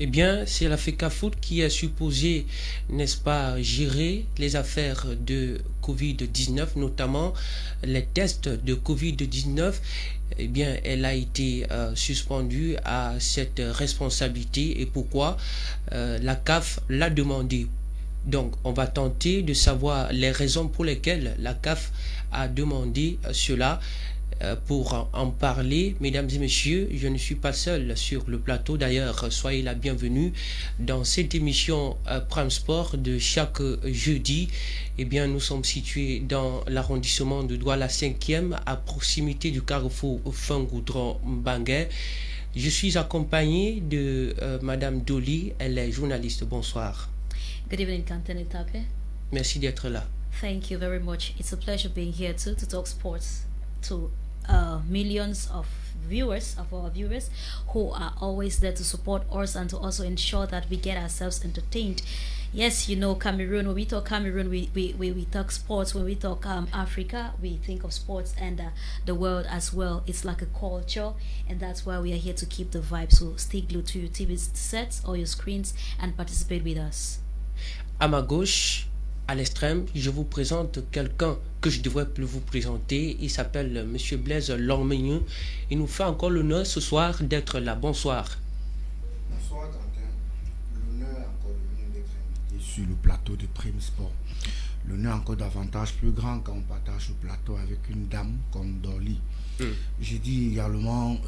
Eh bien, c'est la FECAFOOT qui est supposée, n'est-ce pas, gérer les affaires de Covid-19, notamment les tests de Covid-19. Eh bien, elle a été suspendue à cette responsabilité. Et pourquoi? La CAF l'a demandé. Donc, on va tenter de savoir les raisons pour lesquelles la CAF a demandé cela. Pour en parler, mesdames et messieurs, je ne suis pas seul sur le plateau. D'ailleurs, soyez la bienvenue dans cette émission Prime Sport de chaque jeudi. Eh bien, nous sommes situés dans l'arrondissement de Douala 5e, à proximité du carrefour Fangoudron-Bangué. Je suis accompagné de Madame Dolly, elle est journaliste. Bonsoir. Good evening, Kanten Etape. Merci d'être là. Thank you very much. It's a pleasure being here too to talk sports to millions of our viewers who are always there to support us and to also ensure that we get ourselves entertained. Yes, you know, Cameroon, when we talk Cameroon, we talk sports. When we talk Africa, we think of sports and the world as well. It's like a culture, and that's why we are here to keep the vibe. So stay glued to your TV sets or your screens and participate with us. À ma gauche, à l'extrême, je vous présente quelqu'un que je devrais plus vous présenter. Il s'appelle Monsieur Blaise Lormegneux. Il nous fait encore l'honneur ce soir d'être là. Bonsoir. Bonsoir Quentin. L'honneur encore de venir d'être invité sur le plateau de Prime Sport. L'honneur encore davantage plus grand quand on partage le plateau avec une dame comme Dolly. J'ai dit également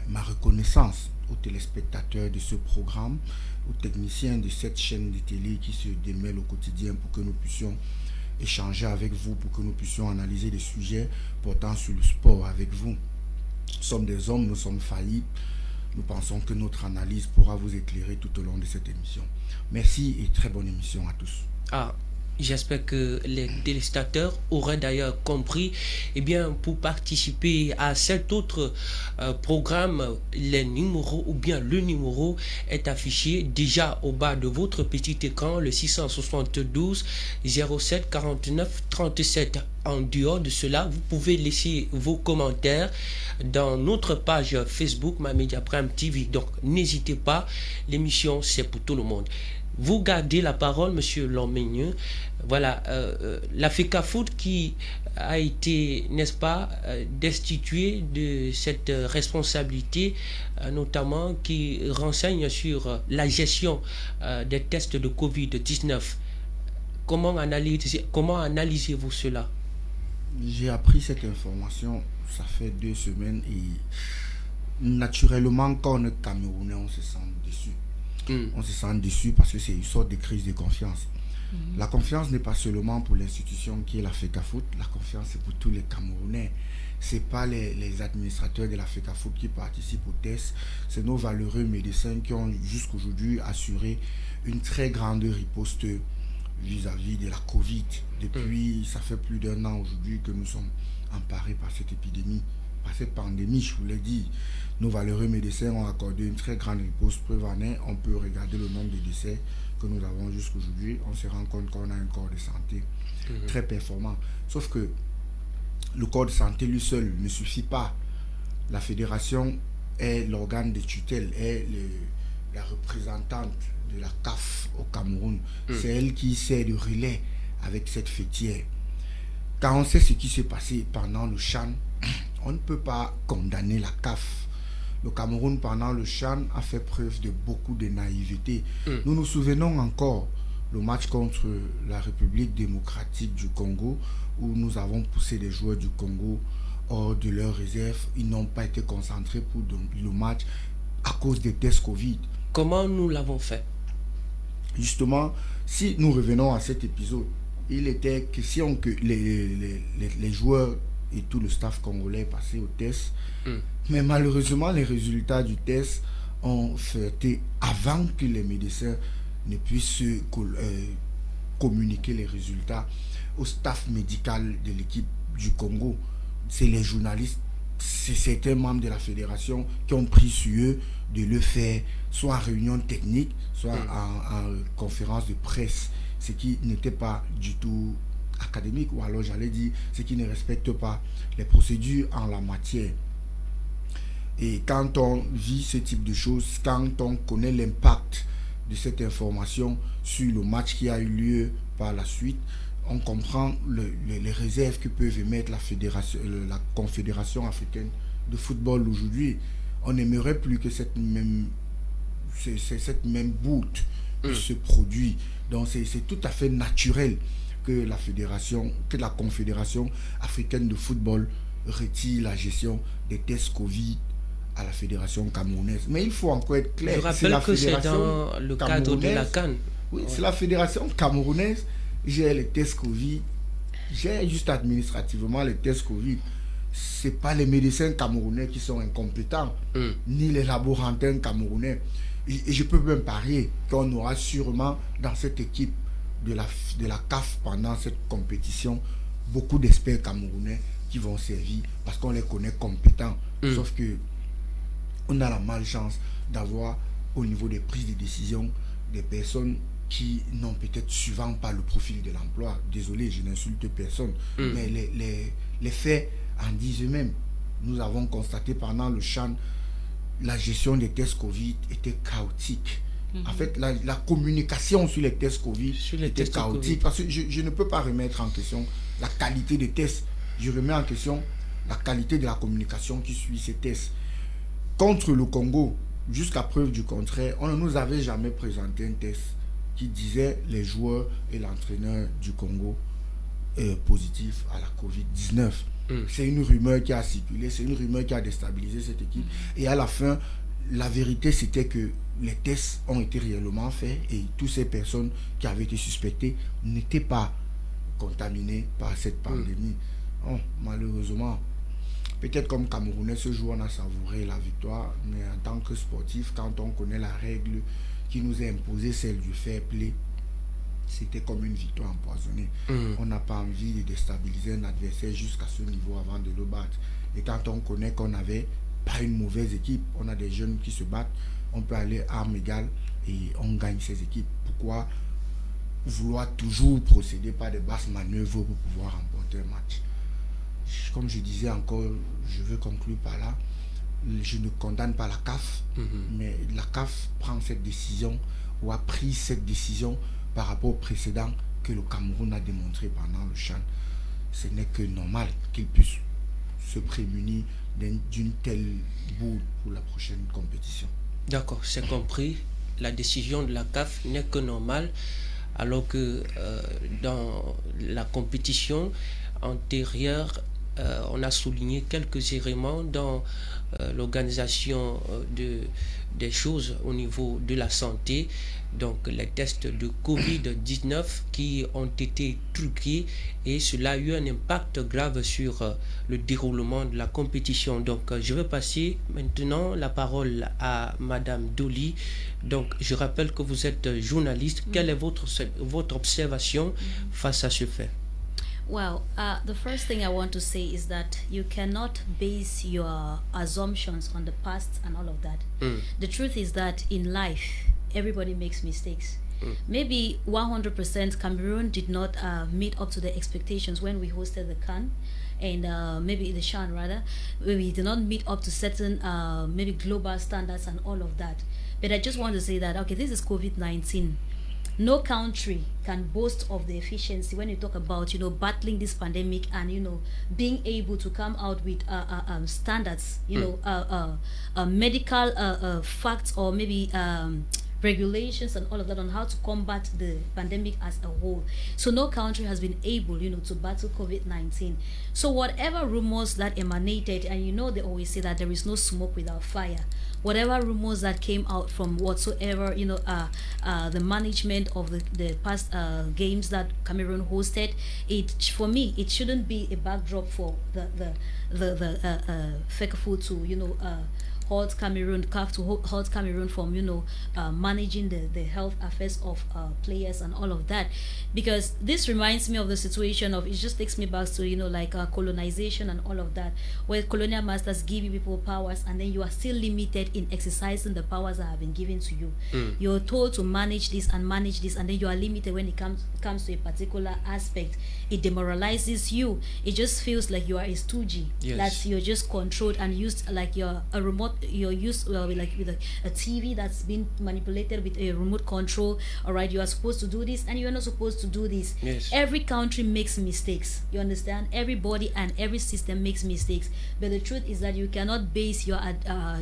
ma reconnaissance aux téléspectateurs de ce programme, aux techniciens de cette chaîne de télé qui se démêlent au quotidien pour que nous puissions échanger avec vous, pour que nous puissions analyser des sujets portant sur le sport avec vous. Nous sommes des hommes, nous sommes faillibles. Nous pensons que notre analyse pourra vous éclairer tout au long de cette émission. Merci et très bonne émission à tous. J'espère que les téléspectateurs auraient d'ailleurs compris. Eh bien, pour participer à cet autre programme, les numéros ou bien le numéro est affiché déjà au bas de votre petit écran, le 672 07 49 37. En dehors de cela, vous pouvez laisser vos commentaires dans notre page Facebook Mamedia Prime TV. Donc, n'hésitez pas, l'émission c'est pour tout le monde. Vous gardez la parole, Monsieur Lormegneux. Voilà, la FECAFOOT qui a été, n'est-ce pas, destituée de cette responsabilité, notamment qui renseigne sur la gestion des tests de Covid-19. Comment analysez-vous cela? J'ai appris cette information, ça fait 2 semaines et naturellement, quand on est Camerounais, on se sent déçu. On se sent déçu parce que c'est une sorte de crise de confiance. La confiance n'est pas seulement pour l'institution qui est la FECAFOOT, la confiance c'est pour tous les Camerounais. Ce n'est pas les administrateurs de la FECAFOOT qui participent aux tests, c'est nos valeureux médecins qui ont jusqu'aujourd'hui assuré une très grande riposte vis-à-vis de la Covid. Depuis, ça fait plus d'1 an aujourd'hui que nous sommes emparés par cette épidémie, par cette pandémie, je vous l'ai dit. Nos valeureux médecins ont accordé une très grande riposte. Preuve en est, on peut regarder le nombre de décès que nous avons jusqu'aujourd'hui. On se rend compte qu'on a un corps de santé très performant. Sauf que le corps de santé lui seul ne suffit pas. La fédération est l'organe de tutelle, est la représentante de la CAF au Cameroun. C'est elle qui sert de relais avec cette fêtière. Quand on sait ce qui s'est passé pendant le CHAN, on ne peut pas condamner la CAF. Le Cameroun, pendant le CHAN, a fait preuve de beaucoup de naïveté. Nous nous souvenons encore le match contre la République démocratique du Congo, où nous avons poussé les joueurs du Congo hors de leur réserve. Ils n'ont pas été concentrés pour le match à cause des tests Covid. Comment nous l'avons fait? Justement, si nous revenons à cet épisode, il était question que les joueurs et tout le staff congolais passé au test. Mais malheureusement, les résultats du test ont fait avant que les médecins ne puissent communiquer les résultats au staff médical de l'équipe du Congo. C'est les journalistes, c'est certains membres de la fédération qui ont pris sur eux de le faire, soit en réunion technique, soit en conférence de presse, ce qui n'était pas du tout académique, ou alors j'allais dire ce qui ne respecte pas les procédures en la matière. Et quand on vit ce type de choses, quand on connaît l'impact de cette information sur le match qui a eu lieu par la suite, on comprend les réserves que peuvent émettre la Confédération africaine de football aujourd'hui. On n'aimerait plus que cette même boute se produit. Donc c'est tout à fait naturel que la Confédération africaine de football retire la gestion des tests Covid à la fédération camerounaise. Mais il faut encore être clair. Je rappelle que c'est dans le cadre de la CAN. Oui, c'est la fédération camerounaise gère les tests Covid, gère juste administrativement les tests Covid. C'est pas les médecins camerounais qui sont incompétents, ni les laborantins camerounais. Et je peux même parier qu'on aura sûrement dans cette équipe de la CAF pendant cette compétition beaucoup d'experts camerounais qui vont servir parce qu'on les connaît compétents. Sauf que on a la malchance d'avoir au niveau des prises de décision des personnes qui n'ont peut-être souvent pas le profil de l'emploi. Désolé, je n'insulte personne, mais les faits en disent eux-mêmes. Nous avons constaté pendant le CHAN, la gestion des tests Covid était chaotique. En fait, la communication sur les tests Covid était chaotique. Parce que je ne peux pas remettre en question la qualité des tests. Je remets en question la qualité de la communication qui suit ces tests. Contre le Congo, jusqu'à preuve du contraire, on ne nous avait jamais présenté un test qui disait les joueurs et l'entraîneur du Congo positifs à la Covid-19. C'est une rumeur qui a circulé, c'est une rumeur qui a déstabilisé cette équipe. Et à la fin, la vérité c'était que les tests ont été réellement faits et toutes ces personnes qui avaient été suspectées n'étaient pas contaminées par cette pandémie. Oh, malheureusement, peut-être comme Camerounais, ce jour on a savouré la victoire, mais en tant que sportif, quand on connaît la règle qui nous est imposée, celle du fair play, c'était comme une victoire empoisonnée. On n'a pas envie de déstabiliser un adversaire jusqu'à ce niveau avant de le battre. Et quand on connaît qu'on n'avait pas une mauvaise équipe, on a des jeunes qui se battent, on peut aller armes égales et on gagne ces équipes. Pourquoi vouloir toujours procéder par des basses manœuvres pour pouvoir remporter un match? Comme je disais encore, je veux conclure par là, je ne condamne pas la CAF, mais la CAF prend cette décision ou a pris cette décision par rapport au précédent que le Cameroun a démontré pendant le CHAN. Ce n'est que normal qu'il puisse se prémunir d'une telle boule pour la prochaine compétition. D'accord, c'est compris. La décision de la CAF n'est que normale, alors que dans la compétition antérieure, on a souligné quelques éléments dans l'organisation des choses au niveau de la santé, donc les tests de Covid-19 qui ont été truqués et cela a eu un impact grave sur le déroulement de la compétition. Donc je vais passer maintenant la parole à Madame Doli. Donc je rappelle que vous êtes journaliste. Quelle est votre observation face à ce fait? Well, the first thing I want to say is that you cannot base your assumptions on the past and all of that. The truth is that in life, everybody makes mistakes. Maybe 100% Cameroon did not meet up to the expectations when we hosted the CAN, and maybe the CHAN rather. We did not meet up to certain maybe global standards and all of that. But I just want to say that, okay, this is COVID-19. No country can boast of the efficiency when you talk about, battling this pandemic and, being able to come out with standards, medical facts or maybe regulations and all of that on how to combat the pandemic as a whole. So no country has been able, to battle COVID-19. So whatever rumors that emanated, and they always say that there is no smoke without fire. Whatever rumors that came out from whatsoever, the management of the past games that Cameroon hosted, for me, it shouldn't be a backdrop for the FECAFOOT to, hold Cameroon, CAF to hold Cameroon from, managing the health affairs of players and all of that. Because this reminds me of the situation of, it just takes me back to, colonization and all of that, where colonial masters give you people powers and then you are still limited in exercising the powers that have been given to you. You're told to manage this, and then you are limited when it comes to a particular aspect. It demoralizes you. It just feels like you are a stooge. Yes. That you're just controlled and used like you're a remote you're used with a TV that's been manipulated with a remote control. All right, you are supposed to do this and you're not supposed to do this. Yes. Every country makes mistakes. You understand? Everybody and every system makes mistakes. But the truth is that you cannot base your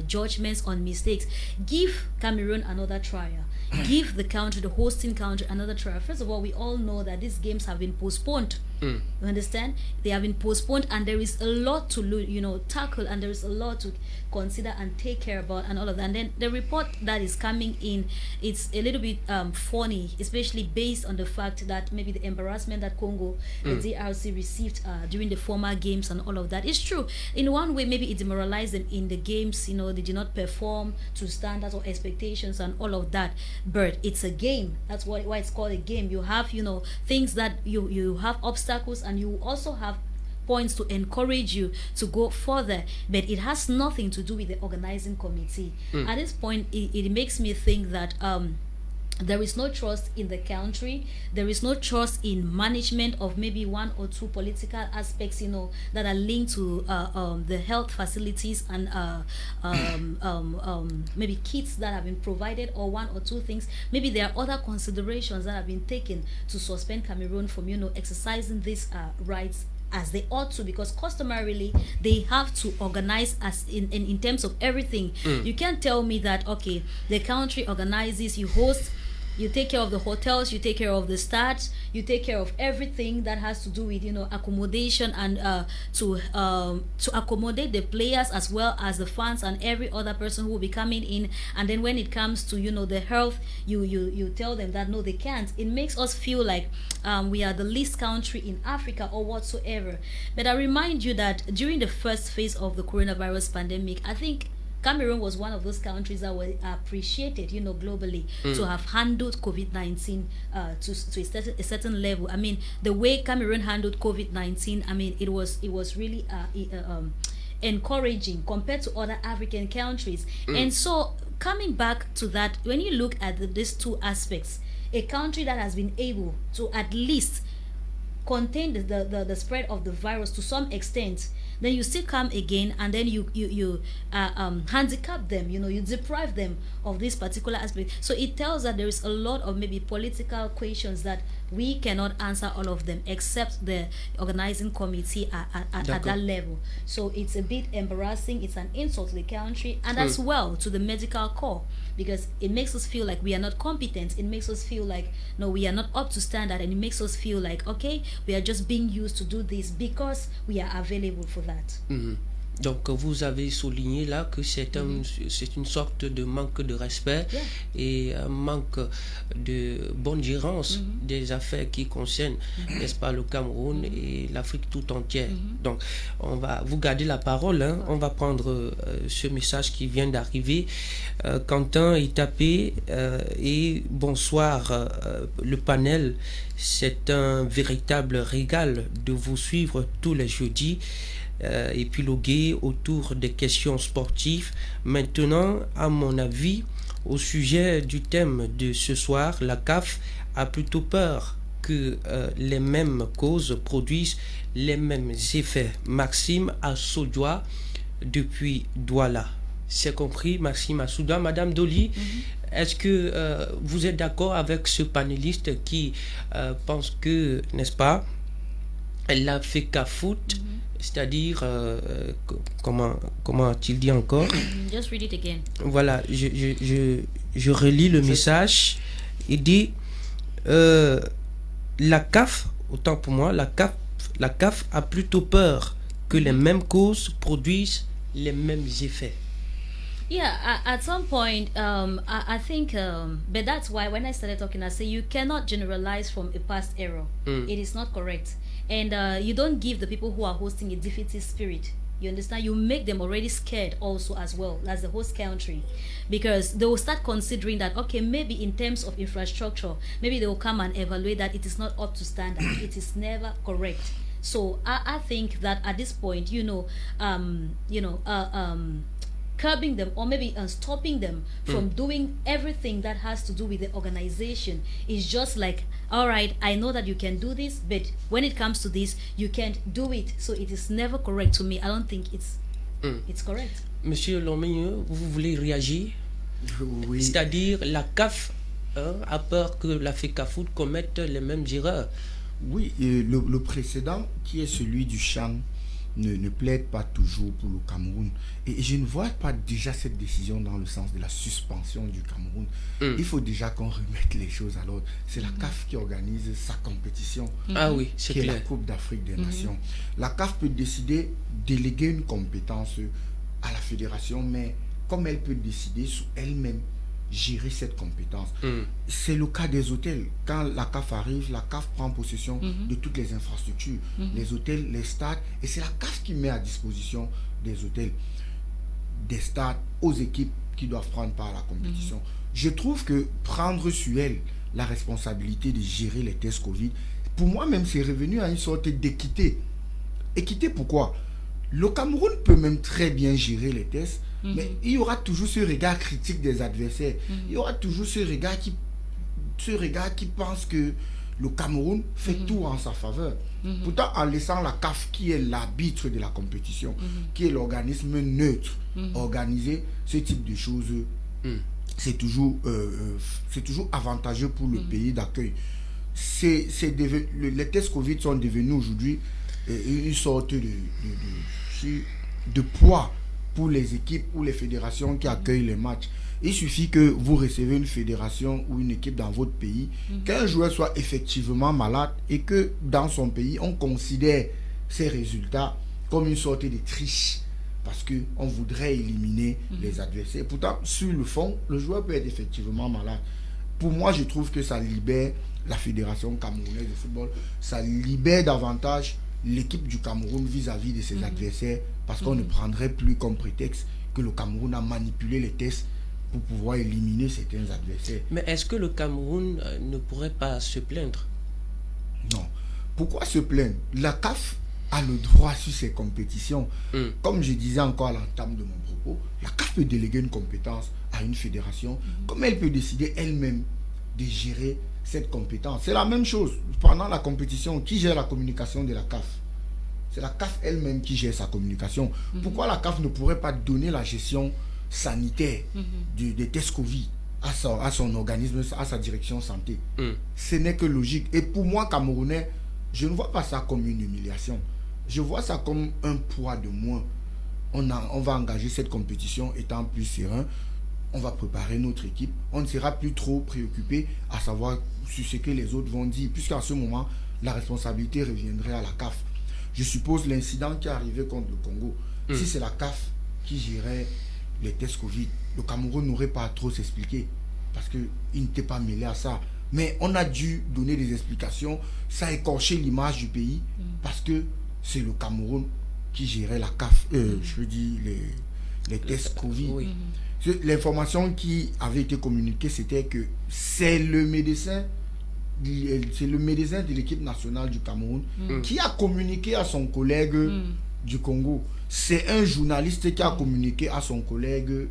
judgments on mistakes. Give Cameroon another trial. Give the country, the hosting country, another trial. First of all, we all know that these games have been postponed. You understand? They have been postponed, and there is a lot to tackle, and there is a lot to consider and take care about, and all of that. And then the report that is coming in, it's a little bit funny, especially based on the fact that maybe the embarrassment that Congo, the DRC received during the former games and all of that. It's true. In one way, maybe it demoralized them in the games. They did not perform to standards or expectations and all of that. But it's a game. That's why it's called a game. You have things that you have obstacles, and you also have points to encourage you to go further, but it has nothing to do with the organizing committee. At this point, it makes me think that there is no trust in the country. There is no trust in management of maybe one or two political aspects, that are linked to the health facilities and maybe kits that have been provided, or one or two things. Maybe there are other considerations that have been taken to suspend Cameroon from, exercising these rights as they ought to, because customarily they have to organize as in terms of everything. You can't tell me that, okay, the country organizes, you host, you take care of the hotels, you take care of the stats, you take care of everything that has to do with accommodation, and to accommodate the players as well as the fans and every other person who will be coming in. And then when it comes to the health, you tell them that no, they can't. It makes us feel like we are the least country in Africa or whatsoever. But I remind you that during the first phase of the coronavirus pandemic, I think Cameroon was one of those countries that were appreciated, globally, to have handled COVID-19 to a certain level. I mean, the way Cameroon handled COVID-19, I mean, it was really encouraging compared to other African countries. And so, coming back to that, when you look at these two aspects, a country that has been able to at least contain the spread of the virus to some extent, then you still come again, and then you handicap them, you deprive them of this particular aspect. So it tells that there is a lot of maybe political questions that we cannot answer all of them except the organizing committee at that level. So it's a bit embarrassing. It's an insult to the country, and as well to the medical corps, because it makes us feel like we are not competent. It makes us feel like, no, we are not up to standard, and it makes us feel like, okay, we are just being used to do this because we are available for that. Donc vous avez souligné là que c'est une sorte de manque de respect et un manque de bonne gérance des affaires qui concernent, n'est-ce pas, le Cameroun et l'Afrique tout entière. Donc on va vous garder la parole, on va prendre ce message qui vient d'arriver. Quentin Itapé et bonsoir le panel. C'est un véritable régal de vous suivre tous les jeudis. Épiloguer autour des questions sportives. Maintenant, à mon avis, au sujet du thème de ce soir, la CAF a plutôt peur que les mêmes causes produisent les mêmes effets. Maxime Assoudoua depuis Douala. C'est compris, Maxime Assoudoua. Madame Doli, est-ce que vous êtes d'accord avec ce panéliste qui pense que, n'est-ce pas, elle a fait qu'à foot? C'est-à-dire, comment a-t-il dit encore? Just read it again. Voilà, je relis le message. Il dit, la CAF, autant pour moi, la CAF a plutôt peur que les mêmes causes produisent les mêmes effets. Yeah, at some point, I think, but that's why when I started talking, I say you cannot generalize from a past error. It is not correct. And you don't give the people who are hosting a defeatist spirit. You understand? You make them already scared also as well as the host country, because they will start considering that, okay, maybe in terms of infrastructure, maybe they will come and evaluate that it is not up to standard. It is never correct. So I think that at this point, curbing them, or maybe stopping them from doing everything that has to do with the organization is just like, all right, I know that you can do this, but when it comes to this, you can't do it. So it is never correct to me. I don't think it's It's correct. Monsieur Lomigne, vous voulez réagir? Oui. C'est-à-dire la CAF a peur que la FECAFOOT commette les mêmes erreurs. Oui, et le précédent, qui est celui du CHAN, ne plaide pas toujours pour le Cameroun. Et je ne vois pas déjà cette décision dans le sens de la suspension du Cameroun. Il faut déjà qu'on remette les choses à l'ordre. C'est la CAF qui organise sa compétition. Ah oui, c'est qui clair. est la Coupe d'Afrique des Nations. La CAF peut décider de déléguer une compétence à la fédération, mais comme elle peut décider sous elle-même gérer cette compétence. C'est le cas des hôtels. Quand la CAF arrive, la CAF prend possession de toutes les infrastructures, les hôtels, les stades, et c'est la CAF qui met à disposition des hôtels, des stades aux équipes qui doivent prendre part à la compétition. Je trouve que prendre sur elle la responsabilité de gérer les tests Covid, pour moi même c'est revenu à une sorte d'équité. Équité pourquoi? Le Cameroun peut même très bien gérer les tests, mais il y aura toujours ce regard critique des adversaires. Il y aura toujours ce regard qui pense que le Cameroun fait tout en sa faveur. Pourtant, en laissant la CAF, qui est l'arbitre de la compétition, qui est l'organisme neutre, organiser ce type de choses, c'est toujours avantageux pour le pays d'accueil. Les tests Covid sont devenus aujourd'hui une sorte de poids pour les équipes ou les fédérations qui accueillent les matchs. Il suffit que vous recevez une fédération ou une équipe dans votre pays, qu'un joueur soit effectivement malade et que dans son pays, on considère ces résultats comme une sorte de triche parce qu'on voudrait éliminer les adversaires. Pourtant, sur le fond, le joueur peut être effectivement malade. Pour moi, je trouve que ça libère la Fédération camerounaise de football, ça libère davantage l'équipe du Cameroun vis-à-vis de ses adversaires, parce qu'on ne prendrait plus comme prétexte que le Cameroun a manipulé les tests pour pouvoir éliminer certains adversaires. Mais est-ce que le Cameroun ne pourrait pas se plaindre? Non. Pourquoi se plaindre? La CAF a le droit sur ces compétitions. Comme je disais encore à l'entame de mon propos, la CAF peut déléguer une compétence à une fédération, comme elle peut décider elle-même de gérer cette compétence. C'est la même chose. Pendant la compétition, qui gère la communication de la CAF? C'est la CAF elle-même qui gère sa communication. Pourquoi la CAF ne pourrait pas donner la gestion sanitaire des tests Covid à son organisme, à sa direction santé? Ce n'est que logique. Et pour moi, Camerounais, je ne vois pas ça comme une humiliation. Je vois ça comme un poids de moins. On va engager cette compétition étant plus serein. On va préparer notre équipe. On ne sera plus trop préoccupé à savoir sur ce que les autres vont dire, puisqu'à ce moment, la responsabilité reviendrait à la CAF. Je suppose l'incident qui est arrivé contre le Congo. Si c'est la CAF qui gérait les tests Covid, le Cameroun n'aurait pas à trop s'expliquer parce qu'il n'était pas mêlé à ça. Mais on a dû donner des explications. Ça a écorché l'image du pays parce que c'est le Cameroun qui gérait la CAF, je veux dire les tests Covid. L'information qui avait été communiquée, c'était que c'est le médecin de l'équipe nationale du Cameroun qui a communiqué à son collègue du Congo. C'est un journaliste qui a communiqué à son collègue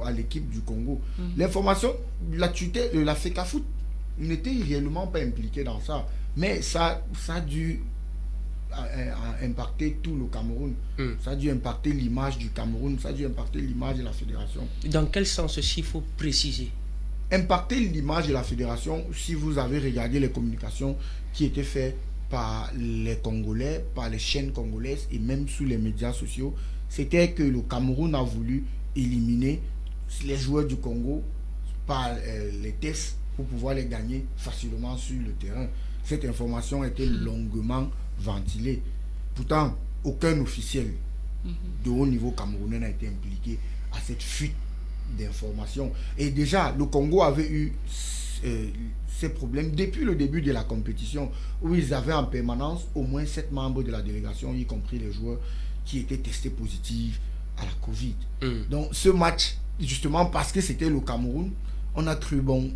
à l'équipe du Congo. L'information, la FECAFOOT n'était réellement pas impliquée dans ça, mais ça a dû impacter tout le Cameroun. Ça a dû impacter l'image du Cameroun, ça a dû impacter l'image de la fédération. Dans quel sens ceci, il faut préciser? Impacter l'image de la fédération, si vous avez regardé les communications qui étaient faites par les Congolais, par les chaînes congolaises et même sous les médias sociaux, c'était que le Cameroun a voulu éliminer les joueurs du Congo par les tests pour pouvoir les gagner facilement sur le terrain. Cette information a été longuement ventilée. Pourtant, aucun officiel de haut niveau camerounais n'a été impliqué à cette fuite d'informations. Et déjà, le Congo avait eu ces problèmes depuis le début de la compétition, où ils avaient en permanence au moins 7 membres de la délégation, y compris les joueurs qui étaient testés positifs à la Covid. Donc ce match, justement parce que c'était le Cameroun, on a cru bon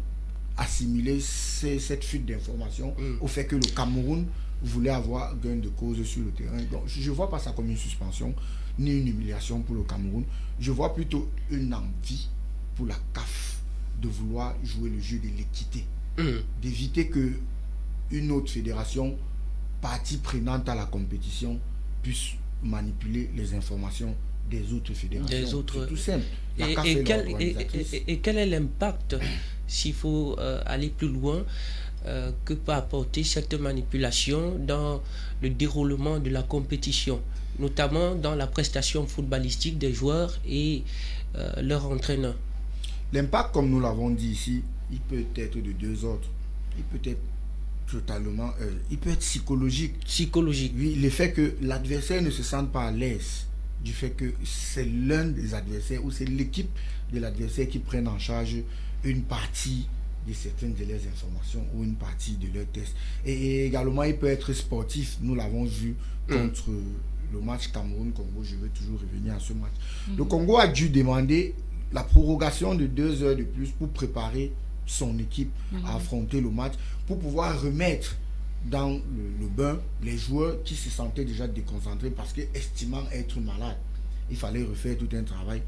assimiler cette fuite d'informations au fait que le Cameroun voulait avoir gain de cause sur le terrain. Donc je ne vois pas ça comme une suspension ni une humiliation pour le Cameroun. Je vois plutôt une envie pour la CAF de vouloir jouer le jeu de l'équité, d'éviter que une autre fédération, partie prenante à la compétition, puisse manipuler les informations des autres fédérations. Des autres... C'est tout simple. Et quel est l'impact, s'il faut aller plus loin, que peut apporter cette manipulation dans le déroulement de la compétition, notamment dans la prestation footballistique des joueurs et leur entraîneur? L'impact, comme nous l'avons dit ici, il peut être de deux ordres. Il peut être totalement... il peut être psychologique. Psychologique. Oui, le fait que l'adversaire ne se sente pas à l'aise du fait que c'est l'un des adversaires ou c'est l'équipe de l'adversaire qui prenne en charge une partie de certaines de leurs informations ou une partie de leurs tests. Et également, il peut être sportif. Nous l'avons vu contre le match Cameroun-Congo. Je veux toujours revenir à ce match. Le Congo a dû demander la prorogation de 2 heures de plus pour préparer son équipe à affronter le match, pour pouvoir remettre dans le bain les joueurs qui se sentaient déjà déconcentrés parce que, estimant être malades, il fallait refaire tout un travail.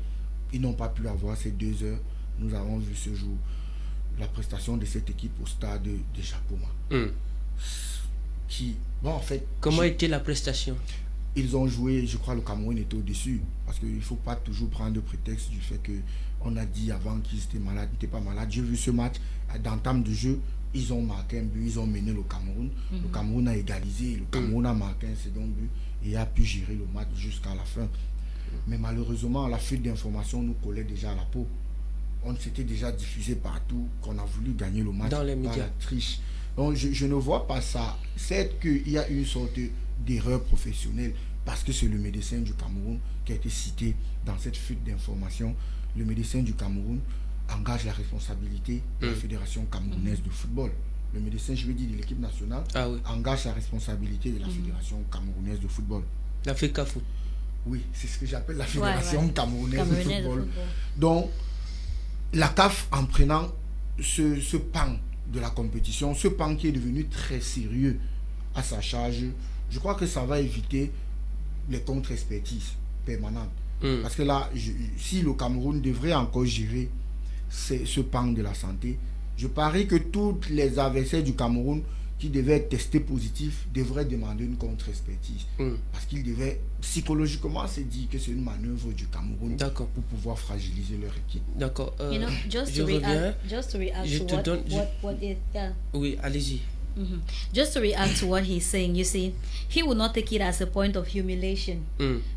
Ils n'ont pas pu avoir ces 2 heures. Nous avons vu ce jour la prestation de cette équipe au stade de Japoma. Qui, bon, en fait... Comment était la prestation? Ils ont joué, je crois le Cameroun était au-dessus. Parce qu'il ne faut pas toujours prendre le prétexte du fait qu'on a dit avant qu'ils étaient malades, ils n'étaient pas malades. J'ai vu ce match, d'entame de jeu, ils ont marqué un but, ils ont mené le Cameroun. Le Cameroun a égalisé, le Cameroun a marqué un second but et a pu gérer le match jusqu'à la fin. Mais malheureusement, la fuite d'informations nous collait déjà à la peau. On s'était déjà diffusé partout qu'on a voulu gagner le match dans les par médias. la triche. Donc je ne vois pas ça. C'est qu'il y a une sorte d'erreur professionnelle parce que c'est le médecin du Cameroun qui a été cité dans cette fuite d'informations. Le médecin du Cameroun engage la responsabilité de la Fédération camerounaise de football. Le médecin, je veux dire, de l'équipe nationale, engage la responsabilité de la Fédération camerounaise de football. La FECAFOOT. Oui, c'est ce que j'appelle la Fédération camerounaise de football. Donc, la CAF, en prenant ce pan de la compétition, ce pan qui est devenu très sérieux à sa charge, je crois que ça va éviter les contre-expertises permanentes. Parce que là, si le Cameroun devrait encore gérer ce pan de la santé, je parie que tous les adversaires du Cameroun qui devaient être testés positifs devraient demander une contre-expertise. Parce qu'ils devaient psychologiquement se dire que c'est une manœuvre du Cameroun pour pouvoir fragiliser leur équipe. D'accord. You know, just to react to what it, Oui, allez-y. Just to react to what he's saying, you see, he will not take it as a point of humiliation.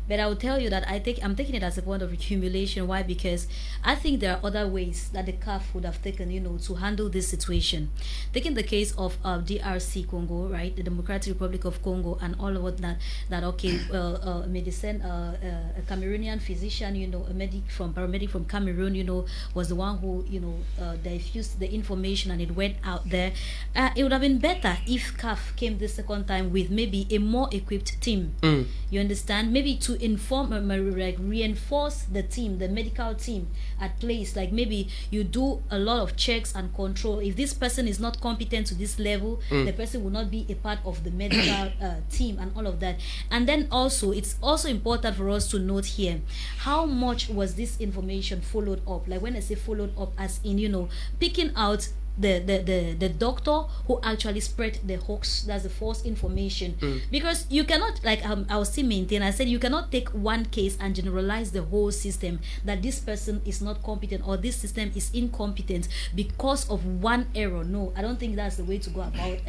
But I will tell you that I'm taking it as a point of humiliation. Why? Because I think there are other ways that the CAF would have taken, you know, to handle this situation. Taking the case of DRC Congo, right, the Democratic Republic of Congo, and all of that okay, medicine, a Cameroonian physician, you know, paramedic from Cameroon, you know, was the one who, you know, diffused the information and it went out there. It would have been better if CAF came the second time with maybe a more equipped team. You understand? Maybe to inform, like reinforce the team, the medical team at place. Like maybe you do a lot of checks and control. If this person is not competent to this level, the person will not be a part of the medical team and all of that. And then also, it's also important for us to note here, how much was this information followed up? Like when I say followed up, as in, you know, picking out the doctor who actually spread the hoax, that's the false information. Because you cannot, like I was still maintain, I said you cannot take one case and generalize the whole system that this person is not competent or this system is incompetent because of one error. No, I don't think that's the way to go about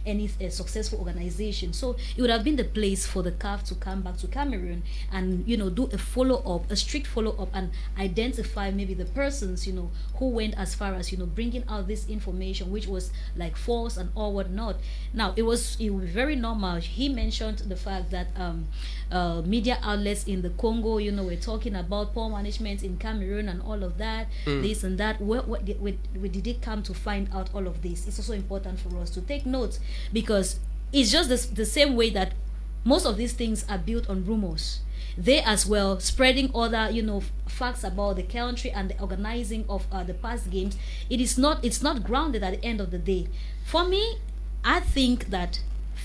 any successful organization. So it would have been the place for the CAF to come back to Cameroon and, you know, do a follow-up, a strict follow-up, and identify maybe the persons, you know, who went as far as, you know, bringing out this information which was like false and all whatnot. Now it was very normal. He mentioned the fact that media outlets in the Congo, you know, were talking about poor management in Cameroon and all of that, this and that. Where did it come to find out all of this? It's also important for us to take note, because it's just the same way that most of these things are built on rumors. They as well spreading other, you know, facts about the country and the organizing of the past games. It's not grounded at the end of the day. For me, I think that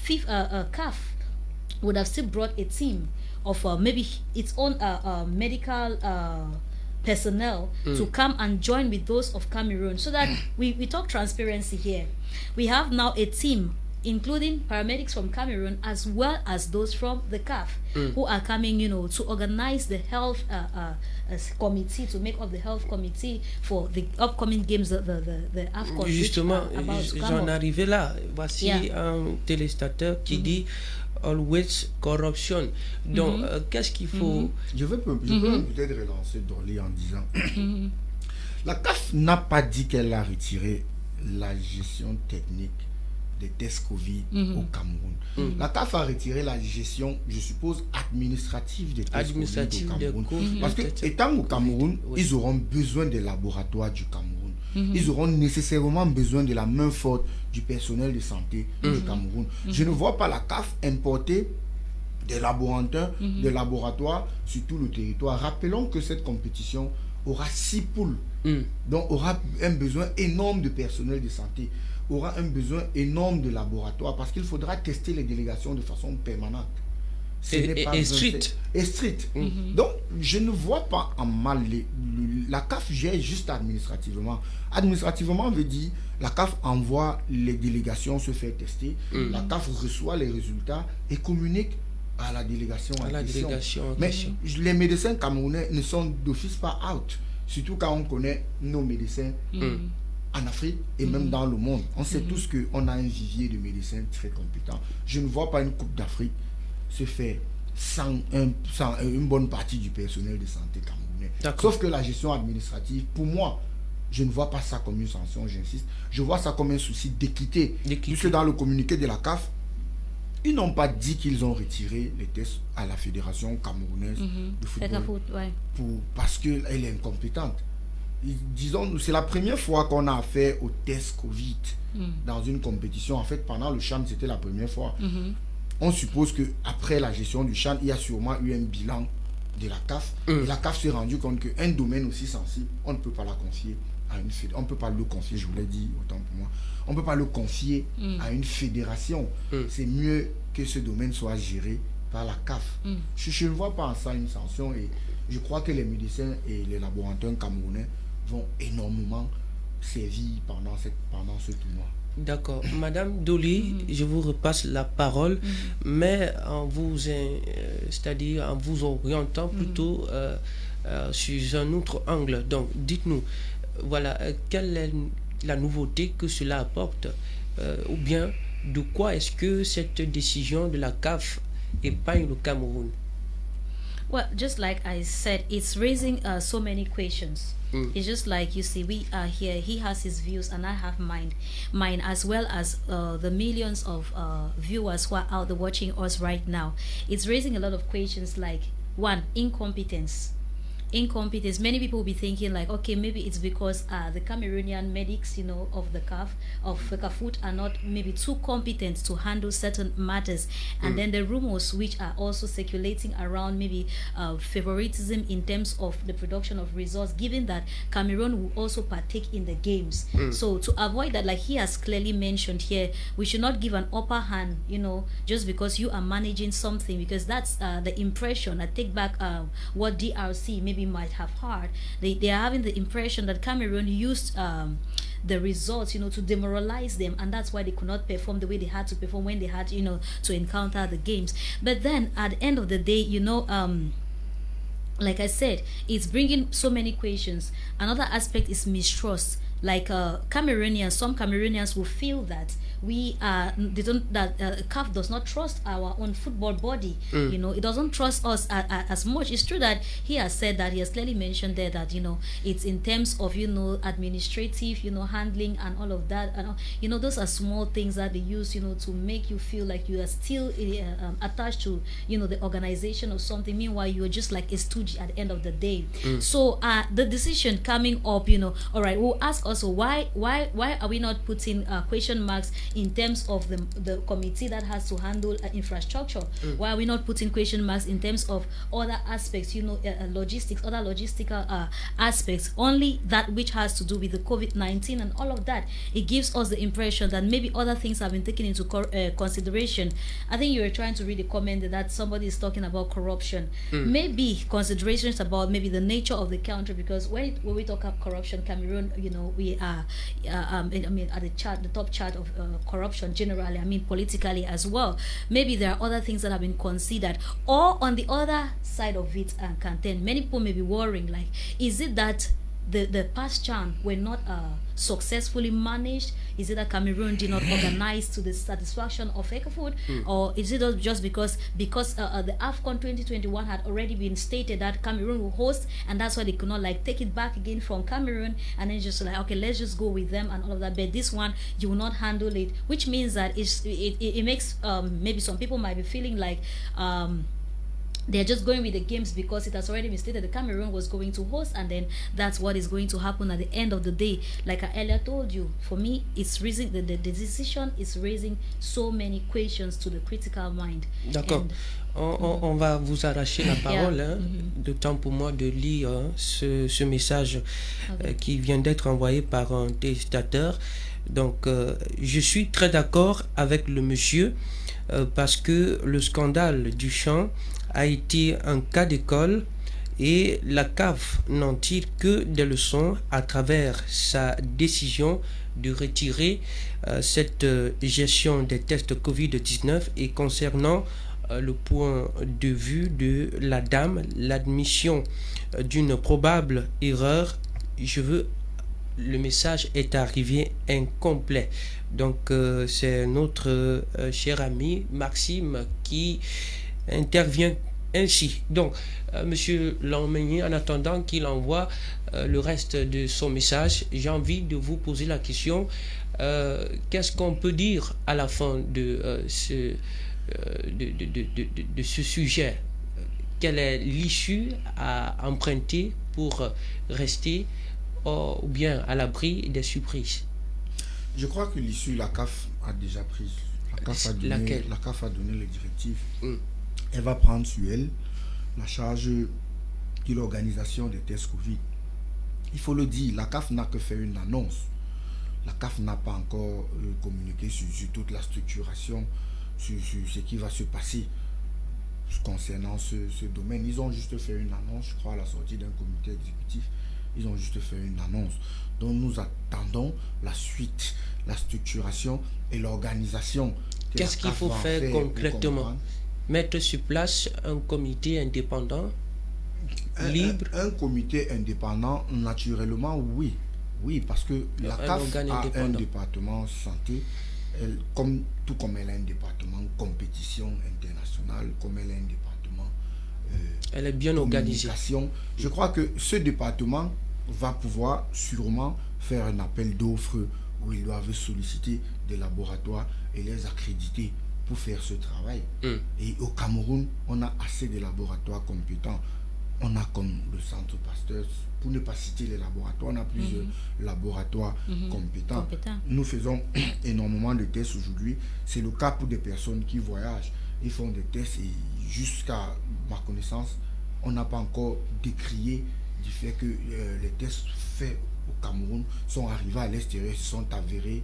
CAF would have still brought a team of maybe its own medical personnel to come and join with those of Cameroon, so that we talk transparency here. We have now a team including paramedics from Cameroon as well as those from the CAF who are coming, to organize the health committee, to make up the health committee for the upcoming games, the AFCON. Justement, j'en arrivais là. Voici un téléspectateur qui dit always corruption. Donc, qu'est-ce qu'il faut... Je peux peut-être relancer Dolly en disant la CAF n'a pas dit qu'elle a retiré la gestion technique des tests Covid au Cameroun. La CAF a retiré la gestion, je suppose, administrative des tests Covid au Cameroun. Parce que, étant au Cameroun, ils auront besoin des laboratoires du Cameroun. Ils auront nécessairement besoin de la main forte du personnel de santé du Cameroun. Je ne vois pas la CAF importer des laboratoires sur tout le territoire. Rappelons que cette compétition aura 6 poules. Donc, aura un besoin énorme de personnel de santé, aura un besoin énorme de laboratoires, parce qu'il faudra tester les délégations de façon permanente. Et strict. Donc, je ne vois pas en mal. La CAF gère juste administrativement. Administrativement veut dire, la CAF envoie les délégations se faire tester, la CAF reçoit les résultats et communique à la délégation Mais les médecins camerounais ne sont d'office pas out. Surtout quand on connaît nos médecins en Afrique et même dans le monde. On sait tous qu'on a un vivier de médecins très compétents. Je ne vois pas une Coupe d'Afrique se faire sans une bonne partie du personnel de santé camerounais. Sauf que la gestion administrative, pour moi, je ne vois pas ça comme une sanction, j'insiste. Je vois ça comme un souci d'équité. Puisque dans le communiqué de la CAF, ils n'ont pas dit qu'ils ont retiré les tests à la Fédération camerounaise de football parce qu'elle est incompétente. Disons, c'est la première fois qu'on a affaire aux tests Covid dans une compétition. En fait, pendant le CHAN, c'était la première fois. On suppose qu'après la gestion du CHAN, il y a sûrement eu un bilan de la CAF. Et la CAF s'est rendu compte qu'un domaine aussi sensible, on ne peut pas la confier à une fédération. On ne peut pas le confier, je vous l'ai dit, autant pour moi. On ne peut pas le confier à une fédération. C'est mieux que ce domaine soit géré par la CAF. Je ne vois pas en ça une sanction et je crois que les médecins et les laboratoires camerounais vont énormément servir pendant ce tournoi. D'accord. Madame Dolly, je vous repasse la parole, mais en vous, c'est-à-dire en vous orientant plutôt sur un autre angle. Donc, dites-nous, voilà, quelle est la nouveauté que cela apporte, ou bien de quoi est-ce que cette décision de la CAF épargne le Cameroun? Well, just like I said, it's raising so many questions. It's just like, you see, we are here, he has his views and I have mine, as well as the millions of viewers who are out there watching us right now. It's raising a lot of questions like, one, incompetence. Many people will be thinking like, okay, maybe it's because the Cameroonian medics, of the CAF, of FECAFOOT, are not maybe too competent to handle certain matters. And then the rumors which are also circulating around maybe favoritism in terms of the production of results, given that Cameroon will also partake in the games. So to avoid that, like he has clearly mentioned here, we should not give an upper hand, just because you are managing something, because that's the impression. I take back what DRC maybe might have heard. They are having the impression that Cameroon used the results, to demoralize them, and that's why they could not perform the way they had to perform when they had, to encounter the games. But then at the end of the day, like I said, it's bringing so many questions. Another aspect is mistrust. Like some Cameroonians will feel that CAF does not trust our own football body. It doesn't trust us as much. It's true that he has said that, he has clearly mentioned there that it's in terms of administrative handling and all of that, and those are small things that they use to make you feel like you are still attached to the organization or something. Meanwhile, you're just like a stooge at the end of the day. So the decision coming up, all right, we'll ask also why are we not putting question marks in terms of the committee that has to handle infrastructure? Why are we not putting question marks in terms of other aspects, logistics, other logistical aspects, only that which has to do with the COVID-19 and all of that? It gives us the impression that maybe other things have been taken into consideration. I think you were trying to read a comment that somebody is talking about corruption. Maybe considerations about maybe the nature of the country, because when we talk about corruption, Cameroon, we are, I mean, at the top chart of corruption generally, I mean, politically as well. Maybe there are other things that have been considered. Or on the other side of it, content, many people may be worrying, like, is it that the past Chan were not successfully managed? Is it that Cameroon did not organize to the satisfaction of EcoFood? Or is it just because the AFCON 2021 had already been stated that Cameroon will host, and that's why they could not like take it back again from Cameroon, and then just like, okay, let's just go with them and all of that, but this one you will not handle it, which means that it makes maybe some people might be feeling like they're just going with the games because it has already been stated that Cameroon was going to host, and then that's what is going to happen at the end of the day. Like I earlier told you, for me, it's raising the decision is raising so many questions to the critical mind. D'accord. On va vous arracher la parole, hein, de temps pour moi de lire ce message qui vient d'être envoyé par un téléspectateur. Donc, je suis très d'accord avec le monsieur parce que le scandale du champ a été un cas d'école et la CAF n'en tire que des leçons à travers sa décision de retirer cette gestion des tests Covid-19. Et concernant le point de vue de la dame, l'admission d'une probable erreur, le message est arrivé incomplet. Donc c'est notre cher ami Maxime qui intervient ainsi. Donc monsieur Lamegny, en attendant qu'il envoie le reste de son message, j'ai envie de vous poser la question, qu'est-ce qu'on peut dire à la fin de ce sujet? Quelle est l'issue à emprunter pour rester ou bien à l'abri des surprises? Je crois que l'issue, la CAF a déjà prise. La CAF a donné les directives. Elle va prendre sur elle la charge de l'organisation des tests Covid. Il faut le dire, la CAF n'a que fait une annonce. La CAF n'a pas encore communiqué sur toute la structuration, sur ce qui va se passer concernant ce domaine. Ils ont juste fait une annonce, je crois, à la sortie d'un comité exécutif. Ils ont juste fait une annonce. Donc nous attendons la suite, la structuration et l'organisation. Qu'est-ce qu'il faut faire concrètement? Mettre sur place un comité indépendant, libre? Un comité indépendant, naturellement, oui. Oui, parce que la CAF a un département santé, tout comme elle a un département compétition internationale, comme elle a un département elle est bien organisée. Je crois que ce département va pouvoir sûrement faire un appel d'offres où ils doivent solliciter des laboratoires et les accréditer pour faire ce travail. Et au Cameroun, on a assez de laboratoires compétents. On a comme le Centre Pasteur, pour ne pas citer les laboratoires, on a plusieurs laboratoires compétents. Nous faisons énormément de tests aujourd'hui. C'est le cas pour des personnes qui voyagent. Ils font des tests et jusqu'à ma connaissance, on n'a pas encore décrié du fait que les tests faits au Cameroun sont arrivés à l'extérieur, se sont avérés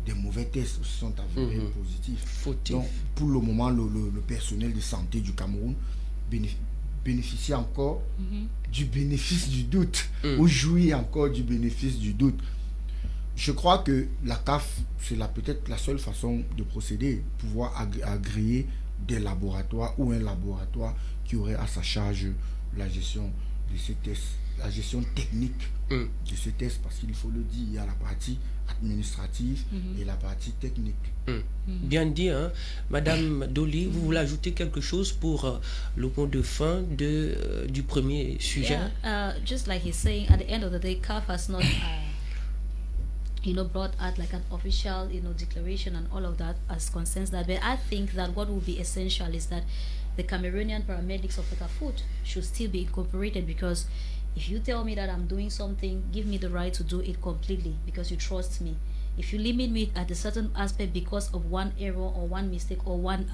des mauvais tests, se sont avérés positifs. Donc pour le moment, le personnel de santé du Cameroun bénéficie encore du bénéfice du doute, ou jouit encore du bénéfice du doute. Je crois que la CAF, c'est peut-être la seule façon de procéder, pouvoir agréer des laboratoires ou un laboratoire qui aurait à sa charge la gestion de ces tests, la gestion technique de ces tests, parce qu'il faut le dire, il y a la partie administrative et la partie technique. Bien dit, hein? Madame Dolly, vous voulez ajouter quelque chose pour le mot de fin du premier sujet? Just like he's saying, at the end of the day, CAF has not brought out like an official declaration and all of that as concerns that, but I think that what will be essential is that the Cameroonian paramedics of EcoFood should still be incorporated, because if you tell me that I'm doing something, give me the right to do it completely because you trust me. If you limit me at a certain aspect because of one error or one mistake or one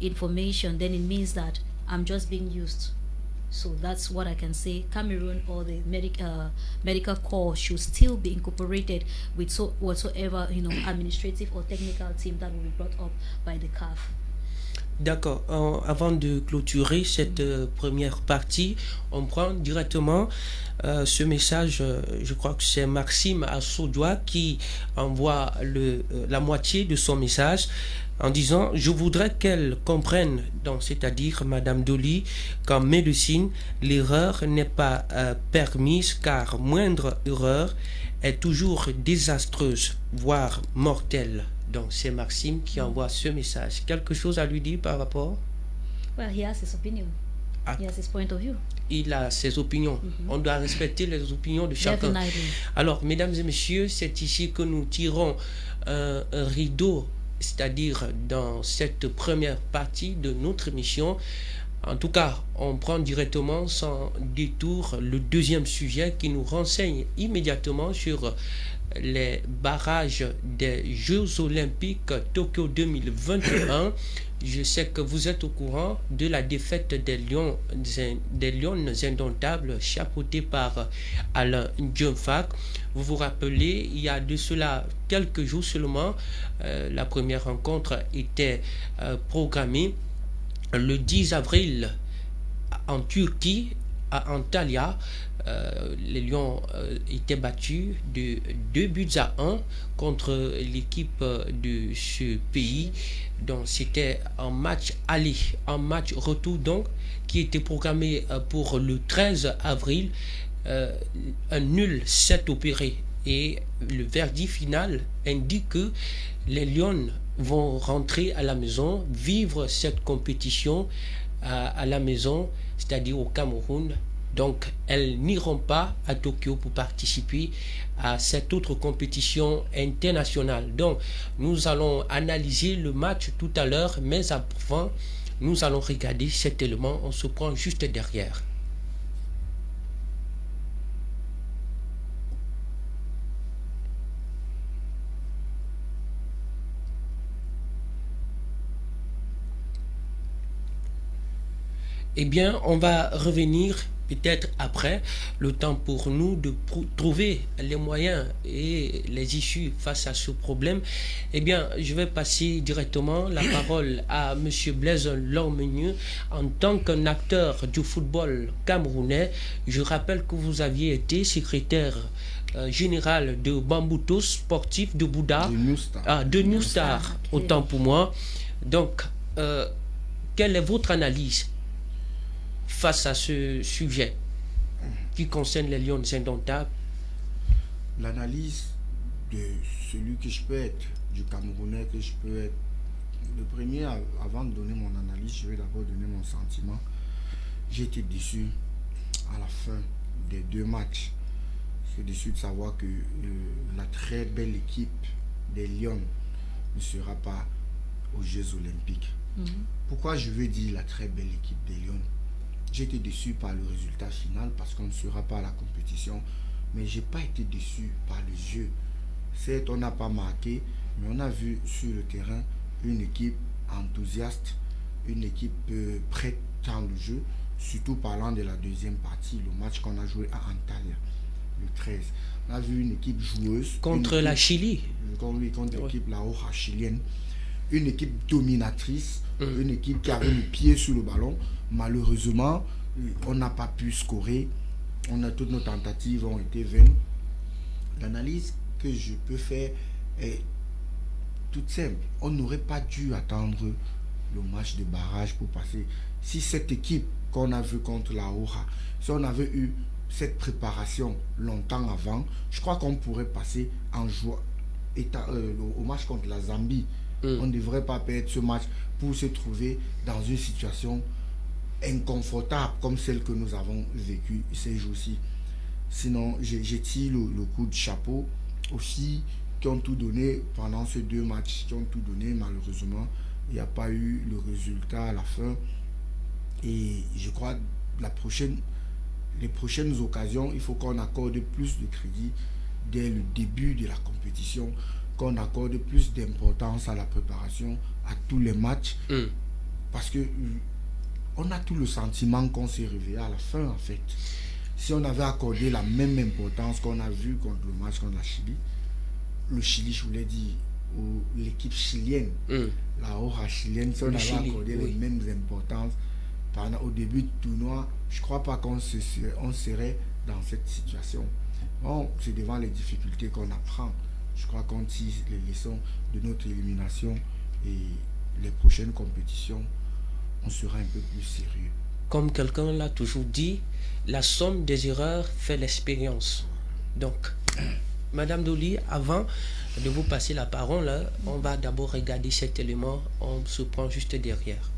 information, then it means that I'm just being used. So that's what I can say. Cameroon or the medical corps should still be incorporated with whatsoever administrative or technical team that will be brought up by the CAF. D'accord. Avant de clôturer cette première partie, on prend directement ce message. Je crois que c'est Maxime Assoudoua qui envoie la moitié de son message en disant « Je voudrais qu'elle comprenne, c'est-à-dire Madame Dolly, qu'en médecine, l'erreur n'est pas permise car moindre erreur est toujours désastreuse, voire mortelle. » Donc c'est Maxime qui envoie ce message. Quelque chose à lui dire par rapport? Well, he has his opinion. He has his point of view. Il a ses opinions. On doit respecter les opinions de chacun. Alors, mesdames et messieurs, c'est ici que nous tirons un rideau, c'est-à-dire dans cette première partie de notre émission. En tout cas, on prend directement sans détour le deuxième sujet qui nous renseigne immédiatement sur les barrages des Jeux Olympiques Tokyo 2021. Je sais que vous êtes au courant de la défaite des Lions indomptables chapeautés par Alain Diomfak. Vous vous rappelez, il y a de cela quelques jours seulement, la première rencontre était programmée le 10 avril en Turquie, à Antalya. Les Lions étaient battus de 2-1 contre l'équipe de ce pays. Donc c'était un match aller, un match retour donc qui était programmé pour le 13 avril. Un nul s'est opéré et le verdict final indique que les Lions vont rentrer à la maison, vivre cette compétition à la maison, c'est-à-dire au Cameroun. Donc, elles n'iront pas à Tokyo pour participer à cette autre compétition internationale. Donc, nous allons analyser le match tout à l'heure, mais avant, nous allons regarder cet élément. On se prend juste derrière. Eh bien, on va revenir peut-être après, le temps pour nous de trouver les moyens et les issues face à ce problème. Eh bien, je vais passer directement la parole à M. Blaise Lormenieux. En tant qu'un acteur du football camerounais, je rappelle que vous aviez été secrétaire général de Bamboutos, sportif de Bouddha, de New Star, autant pour moi. Donc, quelle est votre analyse face à ce sujet qui concerne les Lions indomptables? L'analyse de celui que je peux être, du Camerounais que je peux être, le premier, avant de donner mon analyse, je vais d'abord donner mon sentiment. J'ai été déçu à la fin des deux matchs. Je suis déçu de savoir que la très belle équipe des Lions ne sera pas aux Jeux Olympiques. Pourquoi je veux dire la très belle équipe des Lions? J'ai été déçu par le résultat final parce qu'on ne sera pas à la compétition, mais j'ai pas été déçu par le jeu. Certes, on n'a pas marqué, mais on a vu sur le terrain une équipe enthousiaste, une équipe prête dans le jeu, surtout parlant de la deuxième partie, le match qu'on a joué à Antalya, le 13. On a vu une équipe joueuse. Contre la Chili. Contre l'équipe la Hoja chilienne. Une équipe dominatrice, une équipe qui avait le pied sur le ballon. Malheureusement, on n'a pas pu scorer. Toutes nos tentatives ont été vaines. L'analyse que je peux faire est toute simple. On n'aurait pas dû attendre le match de barrage pour passer. Si cette équipe qu'on a vue contre la Hoja, si on avait eu cette préparation longtemps avant, je crois qu'on pourrait passer en jouant au match contre la Zambie. On ne devrait pas perdre ce match pour se trouver dans une situation inconfortable comme celle que nous avons vécue ces jours-ci. Sinon, j'ai tiré le coup de chapeau aussi, qui ont tout donné pendant ces deux matchs, qui ont tout donné. Malheureusement, il n'y a pas eu le résultat à la fin. Et je crois que les prochaines occasions, il faut qu'on accorde plus de crédit dès le début de la compétition, qu'on accorde plus d'importance à la préparation, à tous les matchs, parce que on a tout le sentiment qu'on s'est réveillé à la fin en fait. Si on avait accordé la même importance qu'on a vu contre le match contre la Chili, le Chili, je voulais dire, ou l'équipe chilienne. La Aura chilienne, si on avait accordé les mêmes importances au début du tournoi, je ne crois pas qu'on serait dans cette situation. Bon, c'est devant les difficultés qu'on apprend. Je crois qu'on tire les leçons de notre élimination et les prochaines compétitions, on sera un peu plus sérieux. Comme quelqu'un l'a toujours dit, la somme des erreurs fait l'expérience. Donc, Madame Doli, avant de vous passer la parole, on va d'abord regarder cet élément. On se prend juste derrière.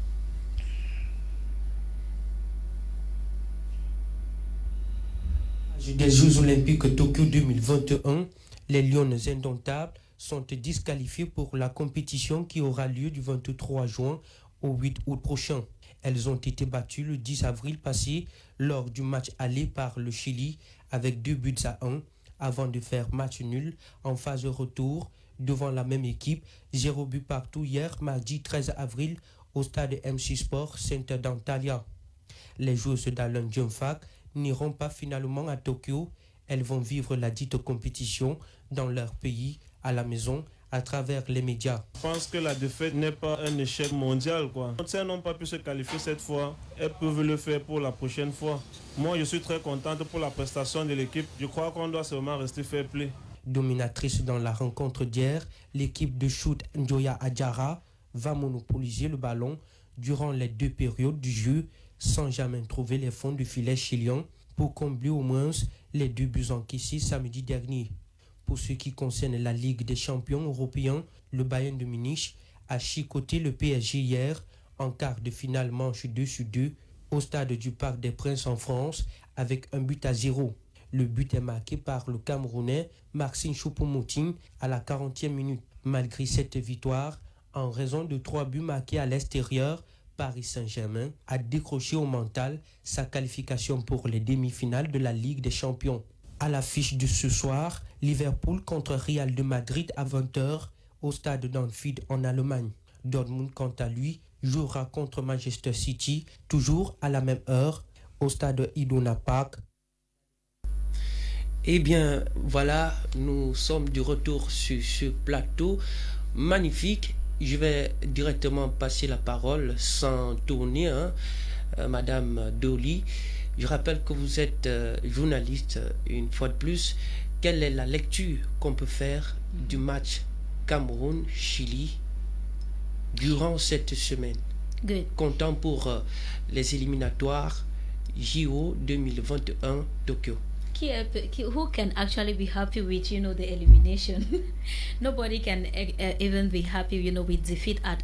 Des Jeux Olympiques Tokyo 2021, les Lions indomptables sont disqualifiées pour la compétition qui aura lieu du 23 juin au 8 août prochain. Elles ont été battues le 10 avril passé lors du match aller par le Chili avec 2-1 avant de faire match nul en phase retour devant la même équipe, 0 but partout hier mardi 13 avril au stade MC Sport Center d'Antalya. Les joueuses d'Alain Djumfak n'iront pas finalement à Tokyo. Elles vont vivre la dite compétition dans leur pays, à la maison, à travers les médias. Je pense que la défaite n'est pas un échec mondial, quoi. Si elles n'ont pas pu se qualifier cette fois, elles peuvent le faire pour la prochaine fois. Moi, je suis très contente pour la prestation de l'équipe. Je crois qu'on doit seulement rester fair play. Dominatrice dans la rencontre d'hier, l'équipe de shoot Njoya Adjara va monopoliser le ballon durant les 2 périodes du jeu sans jamais trouver les fonds du filet chilien pour combler au moins les 2 buts encaissés samedi dernier. Pour ce qui concerne la Ligue des champions européens, le Bayern de Munich a chicoté le PSG hier en quart de finale manche 2-2 au stade du Parc des Princes en France avec 1-0. Le but est marqué par le Camerounais Maxime Choupo-Moting à la 40e minute. Malgré cette victoire, en raison de 3 buts marqués à l'extérieur, Paris Saint-Germain a décroché au mental sa qualification pour les demi-finales de la Ligue des champions. À l'affiche de ce soir, Liverpool contre Real de Madrid à 20h au stade d'Anfield en Allemagne. Dortmund, quant à lui, jouera contre Manchester City, toujours à la même heure, au stade Iduna Park. Eh bien, voilà, nous sommes de retour sur ce plateau magnifique. Je vais directement passer la parole sans tourner, Madame Doli. Je rappelle que vous êtes journaliste une fois de plus. Quelle est la lecture qu'on peut faire du match Cameroun-Chili durant cette semaine? Good. Comptant pour les éliminatoires JO 2021 Tokyo. Who can actually be happy with the elimination? Nobody can even be happy with defeat at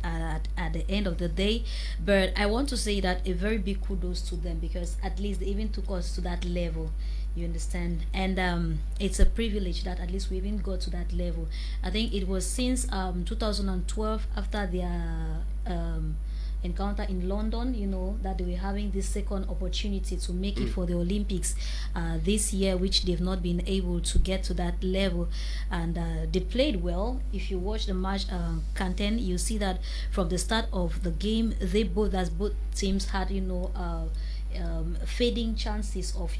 the end of the day. But I want to say that a very big kudos to them, because at least they even took us to that level, you understand, and it's a privilege that at least we even got to that level. I think it was since 2012, after their encounter in London, that they were having this second opportunity to make it for the Olympics this year, which they've not been able to get to that level. And they played well. If you watch the match content, you see that from the start of the game, both teams had fading chances of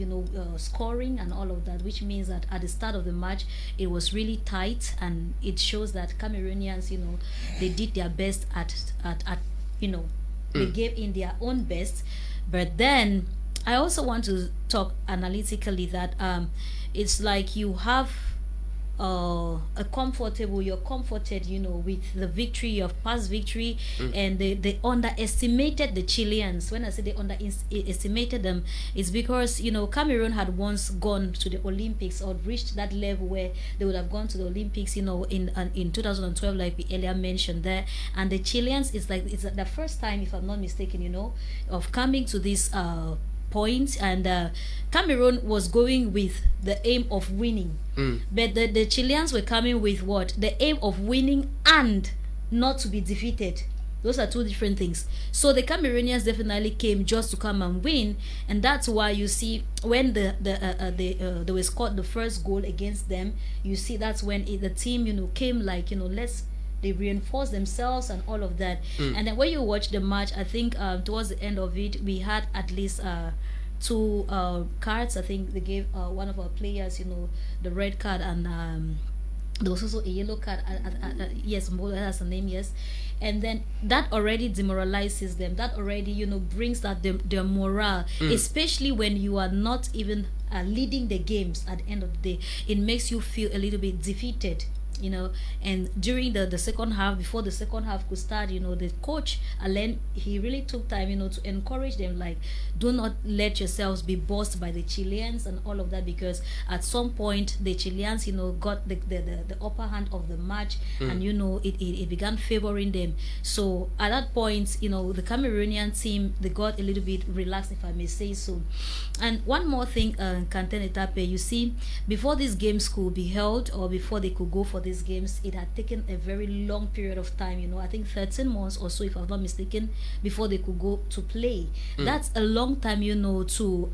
scoring and all of that, which means that at the start of the match it was really tight, and it shows that Cameroonians they did their best at they gave in their own best. But then I also want to talk analytically that it's like you have you're comforted with the victory, your past victory, and they underestimated the Chileans. When I say they underestimated them, it's because Cameroon had once gone to the Olympics or reached that level where they would have gone to the Olympics in 2012, like we earlier mentioned there. And the Chileans, it's the first time, if I'm not mistaken, of coming to this point, and Cameroon was going with the aim of winning, but the Chileans were coming with what? The aim of winning and not to be defeated. Those are two different things. So the Cameroonians definitely came just to come and win, and that's why you see when they were scored the first goal against them, you see that's when the team came like they reinforced themselves and all of that. And then when you watch the match, I think towards the end of it, we had at least 2 cards. I think they gave one of our players, the red card, and There was also a yellow card. Yes, Mbolo has a name. Yes, and then that already demoralizes them. That already, you know, brings that their morale, especially when you are not even leading the games. At the end of the day, it makes you feel a little bit defeated. You know, and during the second half, before the second half could start, you know, the coach Alain, he really took time, you know, to encourage them, like, do not let yourselves be bossed by the Chileans and all of that, because at some point the Chileans, you know, got the upper hand of the match, and you know, it began favoring them. So at that point, you know, the Cameroonian team, they got a little bit relaxed, if I may say so. And one more thing, Kanten Etape, you see, before these games could be held, or before they could go for these games, it had taken a very long period of time, you know, I think 13 months or so, if I'm not mistaken, before they could go to play. That's a long time, you know, to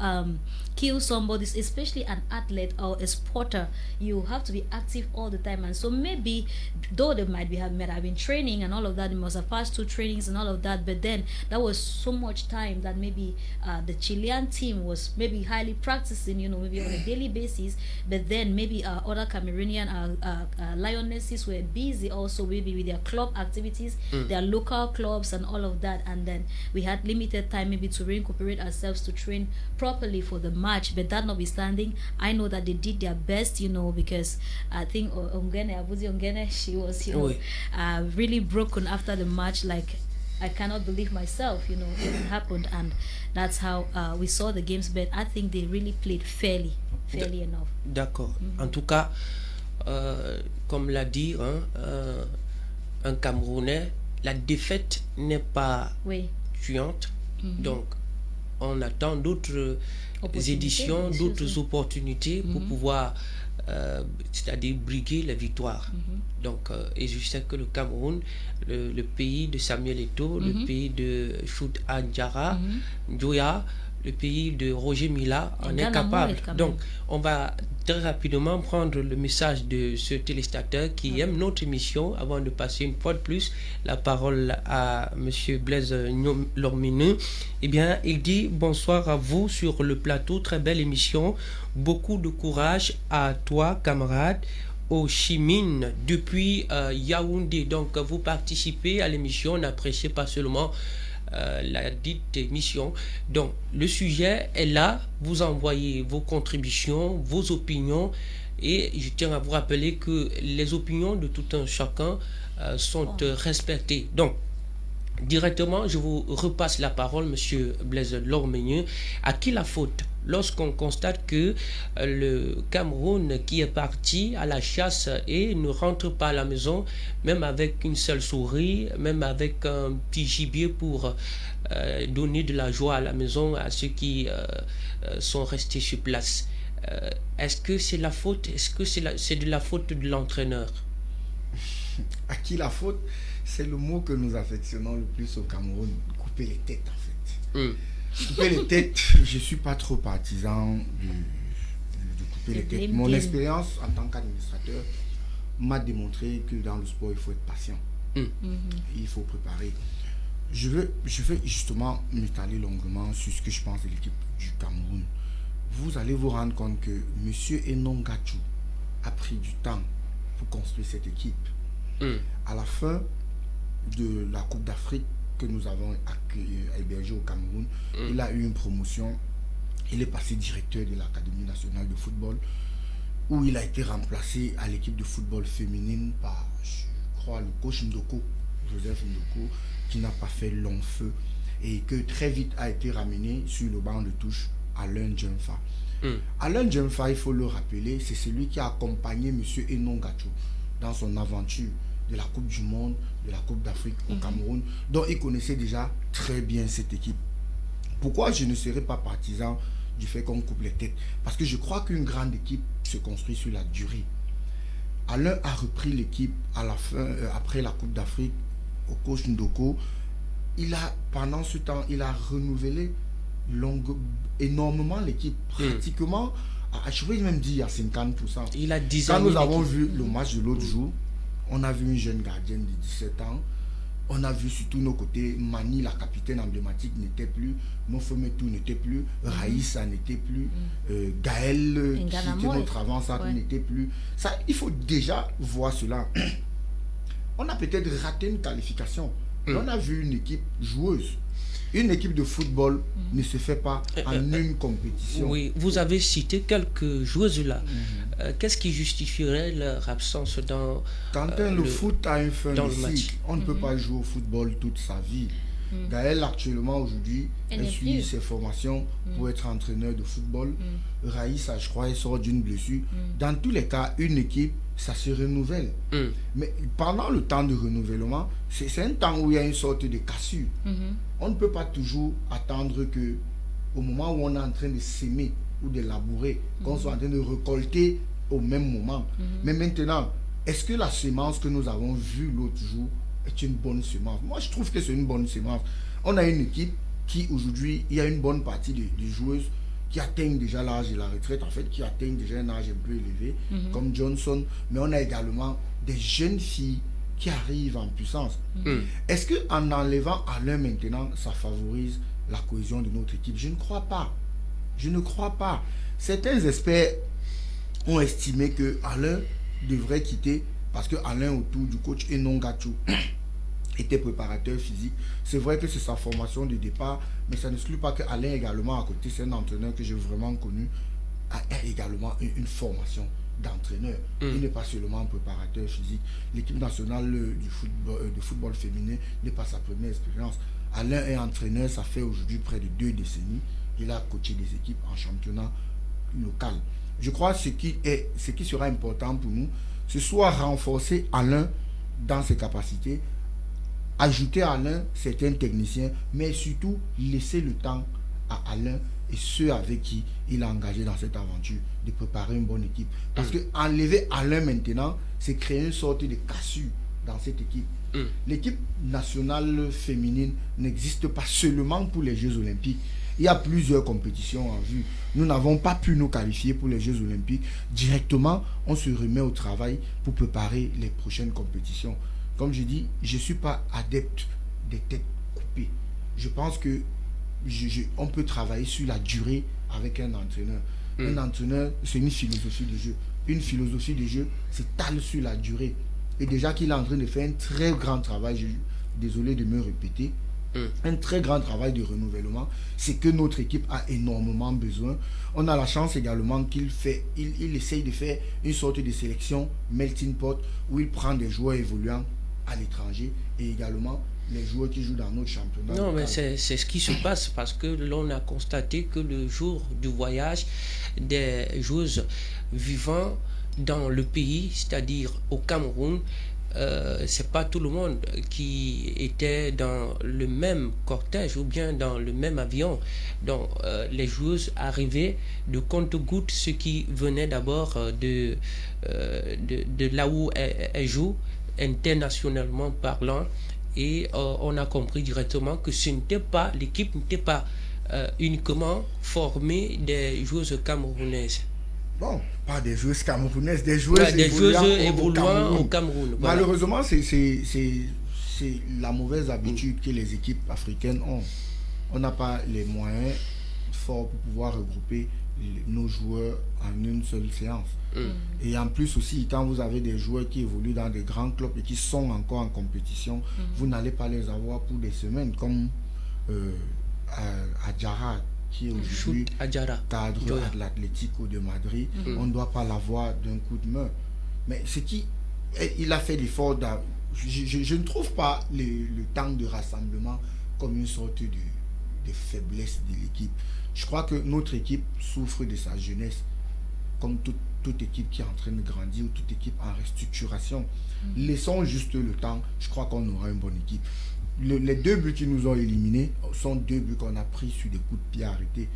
kill somebody, especially an athlete or a sporter. You have to be active all the time. And so maybe, though they might have been training and all of that, they must have passed through trainings and all of that, but then that was so much time that maybe the Chilean team was maybe highly practicing, you know, maybe on a daily basis, but then maybe other Cameroonian Lionesses were busy also maybe with their club activities, their local clubs and all of that, and then we had limited time maybe to reincorporate ourselves to train properly for the match. But that notwithstanding, I know that they did their best, you know, because I think Abuzi Ongene, she was, you know, really broken after the match, like, I cannot believe myself, you know, it happened, and that's how we saw the games. But I think they really played fairly enough. D'accord. En tout cas, comme l'a dit un Camerounais, la défaite n'est pas tuante. Donc, on attend d'autres éditions, d'autres opportunités pour pouvoir, c'est-à-dire briguer la victoire. Donc, et je sais que le Cameroun, le pays de Samuel Eto'o, le pays de Chout Andjara, Njoya, le pays de Roger Mila en est capable. Donc, on va très rapidement prendre le message de ce téléspectateur qui aime notre émission avant de passer une fois de plus la parole à M. Blaise Lormineux. Eh bien, il dit bonsoir à vous sur le plateau, très belle émission, beaucoup de courage à toi, camarade. Au Chimine depuis Yaoundé. Donc, vous participez à l'émission, n'appréciez pas seulement la dite émission. Donc, le sujet est là, vous envoyez vos contributions, vos opinions, et je tiens à vous rappeler que les opinions de tout un chacun sont respectées. Donc, directement, je vous repasse la parole, Monsieur Blaise Lormineux. À qui la faute lorsqu'on constate que le Cameroun qui est parti à la chasse et ne rentre pas à la maison, même avec une seule souris, même avec un petit gibier pour donner de la joie à la maison à ceux qui sont restés sur place? Est-ce que c'est la faute? Est-ce que c'est de la faute de l'entraîneur? À qui la faute? C'est le mot que nous affectionnons le plus au Cameroun, couper les têtes en fait. Couper les têtes, je ne suis pas trop partisan de couper les têtes. Mon expérience en tant qu'administrateur m'a démontré que dans le sport, il faut être patient. Il faut préparer. Je vais justement m'étaler longuement sur ce que je pense de l'équipe du Cameroun. Vous allez vous rendre compte que M. Enon Gachou a pris du temps pour construire cette équipe. À la fin de la Coupe d'Afrique que nous avons hébergée au Cameroun, il a eu une promotion. Il est passé directeur de l'Académie nationale de football, où il a été remplacé à l'équipe de football féminine par, je crois, le coach Ndoko, Joseph Ndoko, qui n'a pas fait long feu et que très vite a été ramené sur le banc de touche Alain Djemfa. Alain Djemfa, il faut le rappeler, c'est celui qui a accompagné M. Enon Gachou dans son aventure de la Coupe du Monde, de la Coupe d'Afrique au Cameroun, dont il connaissait déjà très bien cette équipe. Pourquoi je ne serais pas partisan du fait qu'on coupe les têtes? Parce que je crois qu'une grande équipe se construit sur la durée. Alain a repris l'équipe à la fin, après la Coupe d'Afrique, au coach Ndoko. Pendant ce temps, il a renouvelé énormément l'équipe, pratiquement, je vais même dire à 50%. Il a 10 ans. Quand nous avons vu le match de l'autre jour, on a vu une jeune gardienne de 17 ans On a vu sur tous nos côtés, Mani, la capitaine emblématique, n'était plus, Mofometou n'était plus, Raïssa n'était plus, Gaël, qui était notre avant-centre, n'était plus. Ça, il faut déjà voir cela. On a peut-être raté une qualification. On a vu une équipe joueuse. Une équipe de football ne se fait pas en une compétition. Oui, vous avez cité quelques joueuses là. Qu'est-ce qui justifierait leur absence dans le foot a une fin de cycle. On ne peut pas jouer au football toute sa vie. Gaël, actuellement, aujourd'hui, elle suit ses formations pour être entraîneur de football. Raïssa, je crois, elle sort d'une blessure. Dans tous les cas, une équipe, ça se renouvelle. Mais pendant le temps de renouvellement, c'est un temps où il y a une sorte de cassure. On ne peut pas toujours attendre que, au moment où on est en train de s'aimer ou de labourer, qu'on soit en train de récolter au même moment. Mais maintenant, est-ce que la semence que nous avons vue l'autre jour est une bonne semence? Moi, je trouve que c'est une bonne semence. On a une équipe qui, aujourd'hui, il y a une bonne partie de joueuses qui atteignent déjà l'âge de la retraite, en fait, qui atteignent déjà un âge un peu élevé, comme Johnson. Mais on a également des jeunes filles qui arrivent en puissance. Est-ce qu'en enlevant Alain maintenant, ça favorise la cohésion de notre équipe? Je ne crois pas. Je ne crois pas. Certains experts ont estimé que Alain devrait quitter parce que Alain, autour du coach Enon Gatchou, était préparateur physique. C'est vrai que c'est sa formation de départ, mais ça n'exclut pas que Alain également à côté, c'est un entraîneur que j'ai vraiment connu, a également une formation d'entraîneur. Il n'est pas seulement préparateur physique. L'équipe nationale de football féminin n'est pas sa première expérience. Alain est entraîneur, ça fait aujourd'hui près de 2 décennies. Il a coaché des équipes en championnat local. Je crois que ce qui sera important pour nous, ce soit renforcer Alain dans ses capacités, ajouter à Alain certains techniciens, mais surtout laisser le temps à Alain et ceux avec qui il a engagé dans cette aventure de préparer une bonne équipe. Parce que enlever Alain maintenant, c'est créer une sorte de cassure dans cette équipe. L'équipe nationale féminine n'existe pas seulement pour les Jeux Olympiques. Il y a plusieurs compétitions en vue. Nous n'avons pas pu nous qualifier pour les Jeux Olympiques. Directement, on se remet au travail pour préparer les prochaines compétitions. Comme je dis, je ne suis pas adepte des têtes coupées. Je pense que on peut travailler sur la durée avec un entraîneur. Un entraîneur, c'est une philosophie de jeu. Une philosophie de jeu s'étale sur la durée. Et déjà qu'il est en train de faire un très grand travail, désolé de me répéter, un très grand travail de renouvellement, c'est que notre équipe a énormément besoin. On a la chance également qu'il essaye de faire une sorte de sélection melting pot où il prend des joueurs évoluant à l'étranger et également les joueurs qui jouent dans notre championnat. Non, mais c'est ce qui se passe parce que l'on a constaté que le jour du voyage des joueuses vivant dans le pays, c'est-à-dire au Cameroun, c'est pas tout le monde qui était dans le même cortège ou bien dans le même avion. Donc les joueuses arrivaient de compte-gouttes, ce qui venait d'abord de là où elles jouent, internationalement parlant, et on a compris directement que ce n'était pas, l'équipe n'était pas uniquement formée des joueuses camerounaises. Bon, pas des joueuses camerounaises, des joueuses évoluant au Cameroun. Voilà. Malheureusement, c'est la mauvaise habitude que les équipes africaines ont. On n'a pas les moyens forts pour pouvoir regrouper nos joueurs en une seule séance. Et en plus aussi, quand vous avez des joueurs qui évoluent dans des grands clubs et qui sont encore en compétition, vous n'allez pas les avoir pour des semaines, comme Adjara, qui est aujourd'hui cadre de l'Atlético de Madrid. On ne doit pas l'avoir d'un coup de main. Mais il a fait l'effort. Je ne trouve pas le temps de rassemblement comme une sorte de faiblesse de l'équipe. Je crois que notre équipe souffre de sa jeunesse, comme toute équipe qui est en train de grandir ou toute équipe en restructuration. Laissons juste le temps, je crois qu'on aura une bonne équipe. Les 2 buts qui nous ont éliminés sont 2 buts qu'on a pris sur des coups de pied arrêtés.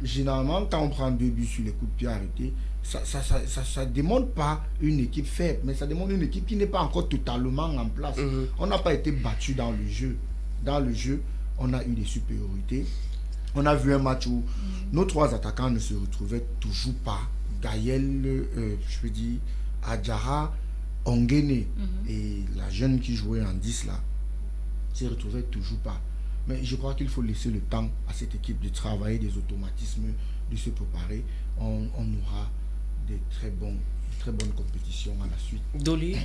Généralement, quand on prend 2 buts sur les coups de pied arrêtés, ça ne démontre pas une équipe faible, mais ça démontre une équipe qui n'est pas encore totalement en place. On n'a pas été battu dans le jeu. Dans le jeu, on a eu des supériorités. On a vu un match où nos 3 attaquants ne se retrouvaient toujours pas. Gaël, je veux dire, Adjara, Ongene et la jeune qui jouait en 10 là. s'y retrouverait toujours pas. Mais je crois qu'il faut laisser le temps à cette équipe de travailler des automatismes, de se préparer. On aura des très bonnes compétitions à la suite. Dolly,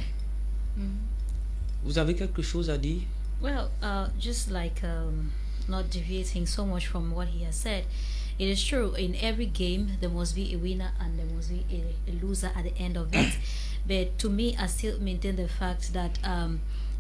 vous avez quelque chose à dire? Well, just like not deviating so much from what he has said, it is true, in every game there must be a winner and there must be a loser at the end of it. But to me, I still maintain the fact that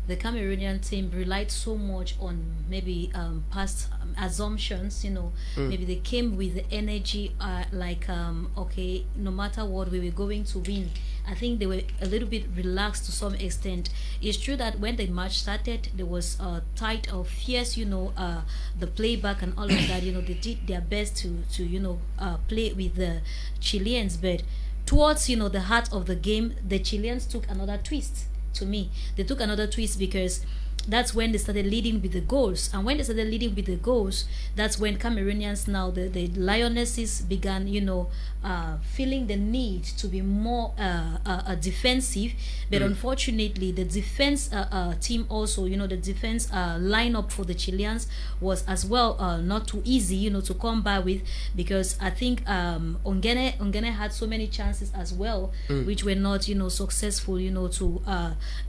the Cameroonian team relied so much on maybe past assumptions, you know, maybe they came with the energy like, okay, no matter what, we were going to win. I think they were a little bit relaxed to some extent. It's true that when the match started, there was tight or fierce, you know, the playback and all of that, you know, they did their best to you know, play with the Chileans, but towards, you know, the heart of the game, the Chileans took another twist. To me, they took another twist because that's when they started leading with the goals, and when they started leading with the goals, that's when Cameroonians, now the Lionesses, began, you know, feeling the need to be more defensive. But unfortunately, the defense team also, you know, the defense lineup for the Chileans was as well not too easy, you know, to come by with, because I think Ongene had so many chances as well, which were not, you know, successful, you know, to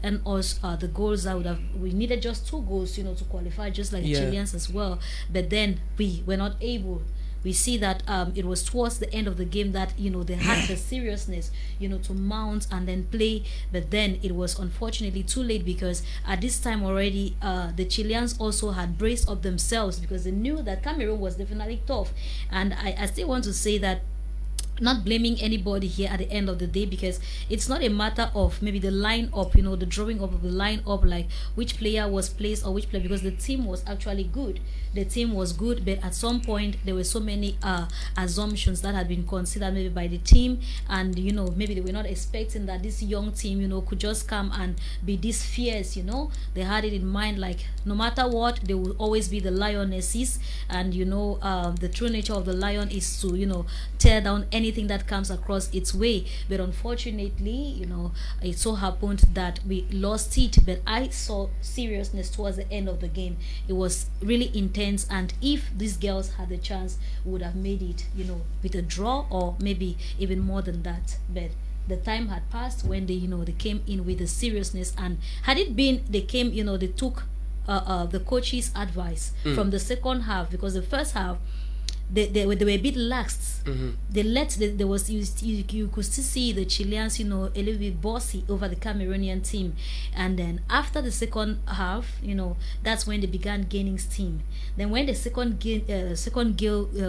earn us the goals that would have, we needed just 2 goals, you know, to qualify, just like the Chileans as well. But then we were not able. We see that it was towards the end of the game that, you know, they had the seriousness, you know, to mount and then play. But then it was unfortunately too late, because at this time already the Chileans also had braced up themselves, because they knew that Cameroon was definitely tough. And I still want to say that, not blaming anybody here at the end of the day, because it's not a matter of maybe the line up, you know, the drawing up of the line up, like which player was placed or which player, because the team was actually good. The team was good, but at some point there were so many assumptions that had been considered maybe by the team, and, you know, maybe they were not expecting that this young team, you know, could just come and be this fierce, you know. They had it in mind, like, no matter what, they will always be the Lionesses, and, you know, the true nature of the lion is to, you know, tear down anything that comes across its way. But unfortunately, you know, it so happened that we lost it. But I saw seriousness towards the end of the game. It was really intense, and if these girls had the chance, would have made it, you know, with a draw or maybe even more than that. But the time had passed when they, you know, they came in with the seriousness, and had it been they came, you know, they took the coach's advice from the second half, because the first half they were a bit lax. They let there was you could still see the Chileans, you know, a little bit bossy over the Cameroonian team, and then after the second half, you know, that's when they began gaining steam. Then when the second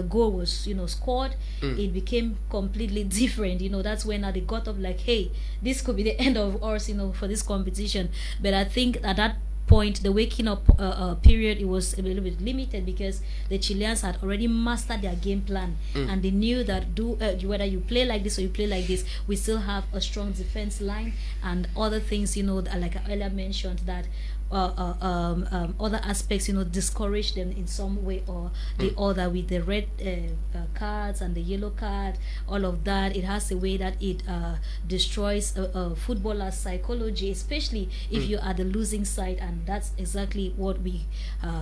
goal was, you know, scored, it became completely different. You know, that's when they got up like, hey, this could be the end of us, you know, for this competition. But I think at that point, the waking up period, it was a little bit limited, because the Chileans had already mastered their game plan, and they knew that whether you play like this or you play like this, we still have a strong defense line and other things, you know, like I earlier mentioned, that other aspects, you know, discourage them in some way or the other, with the red cards and the yellow card, all of that. It has a way that it destroys a footballer's psychology, especially if you are the losing side, and that's exactly what we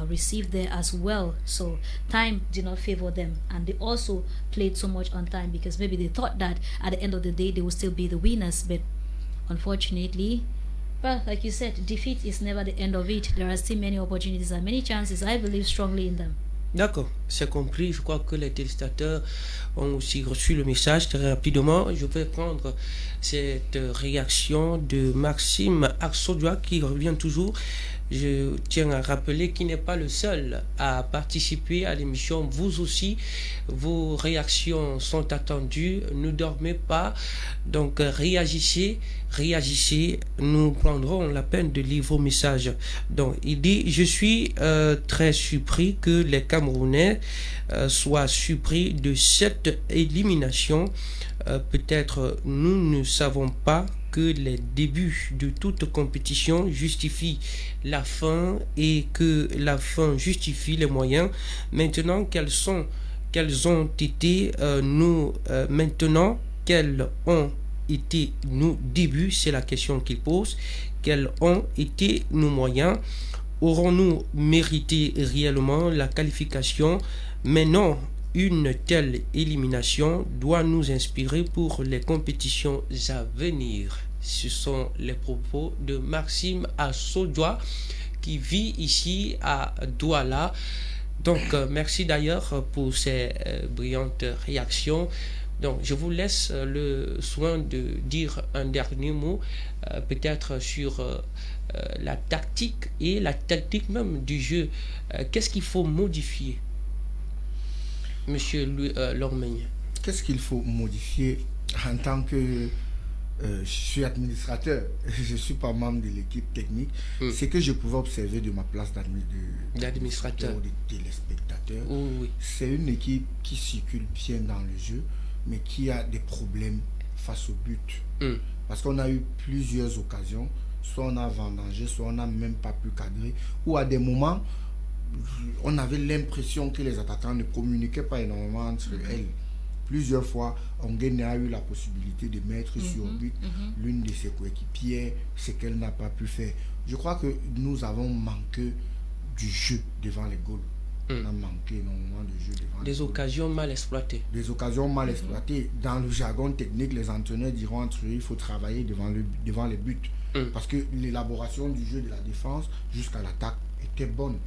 received there as well. So time did not favor them, and they also played so much on time, because maybe they thought that at the end of the day they would still be the winners. But unfortunately, well, like you said, defeat is never the end of it. There are still many opportunities and many chances. I believe strongly in them. D'accord, c'est compris. Je crois que les téléspectateurs ont aussi reçu le message très rapidement. Je vais prendre cette réaction de Maxime Arsodois qui revient toujours. Je tiens à rappeler qu'il n'est pas le seul à participer à l'émission. Vous aussi, vos réactions sont attendues. Ne dormez pas. Donc réagissez. Nous prendrons la peine de lire vos messages. Donc il dit: je suis très surpris que les Camerounais soient surpris de cette élimination. Peut-être nous ne savons pas que les débuts de toute compétition justifient la fin et que la fin justifie les moyens. Maintenant, quels ont été nos débuts, c'est la question qu'il pose. Quels ont été nos moyens? aurons-nous mérité réellement la qualification? Mais non, une telle élimination doit nous inspirer pour les compétitions à venir. Ce sont les propos de Maxime Assodjoa qui vit ici à Douala. Donc, merci d'ailleurs pour ces brillantes réactions. Donc, je vous laisse le soin de dire un dernier mot, peut-être sur la tactique et la tactique même du jeu. Qu'est-ce qu'il faut modifier, Monsieur Lormeigne? Qu'est-ce qu'il faut modifier en tant que... je suis administrateur, je ne suis pas membre de l'équipe technique. C'est que je pouvais observer de ma place d'administrateur ou de téléspectateur. Oui. C'est une équipe qui circule bien dans le jeu, mais qui a des problèmes face au but. Parce qu'on a eu plusieurs occasions, soit on a vendangé, soit on n'a même pas pu cadrer, ou à des moments, on avait l'impression que les attaquants ne communiquaient pas énormément entre elles. Plusieurs fois, Onguene a eu la possibilité de mettre sur but l'une de ses coéquipières, ce qu'elle n'a pas pu faire. Je crois que nous avons manqué du jeu devant les goals. On a manqué énormément de jeu devant les goals. Occasions mal exploitées. Des occasions mal exploitées. Dans le jargon technique, les entraîneurs diront entre eux, il faut travailler devant les buts. Parce que l'élaboration du jeu de la défense jusqu'à l'attaque était bonne.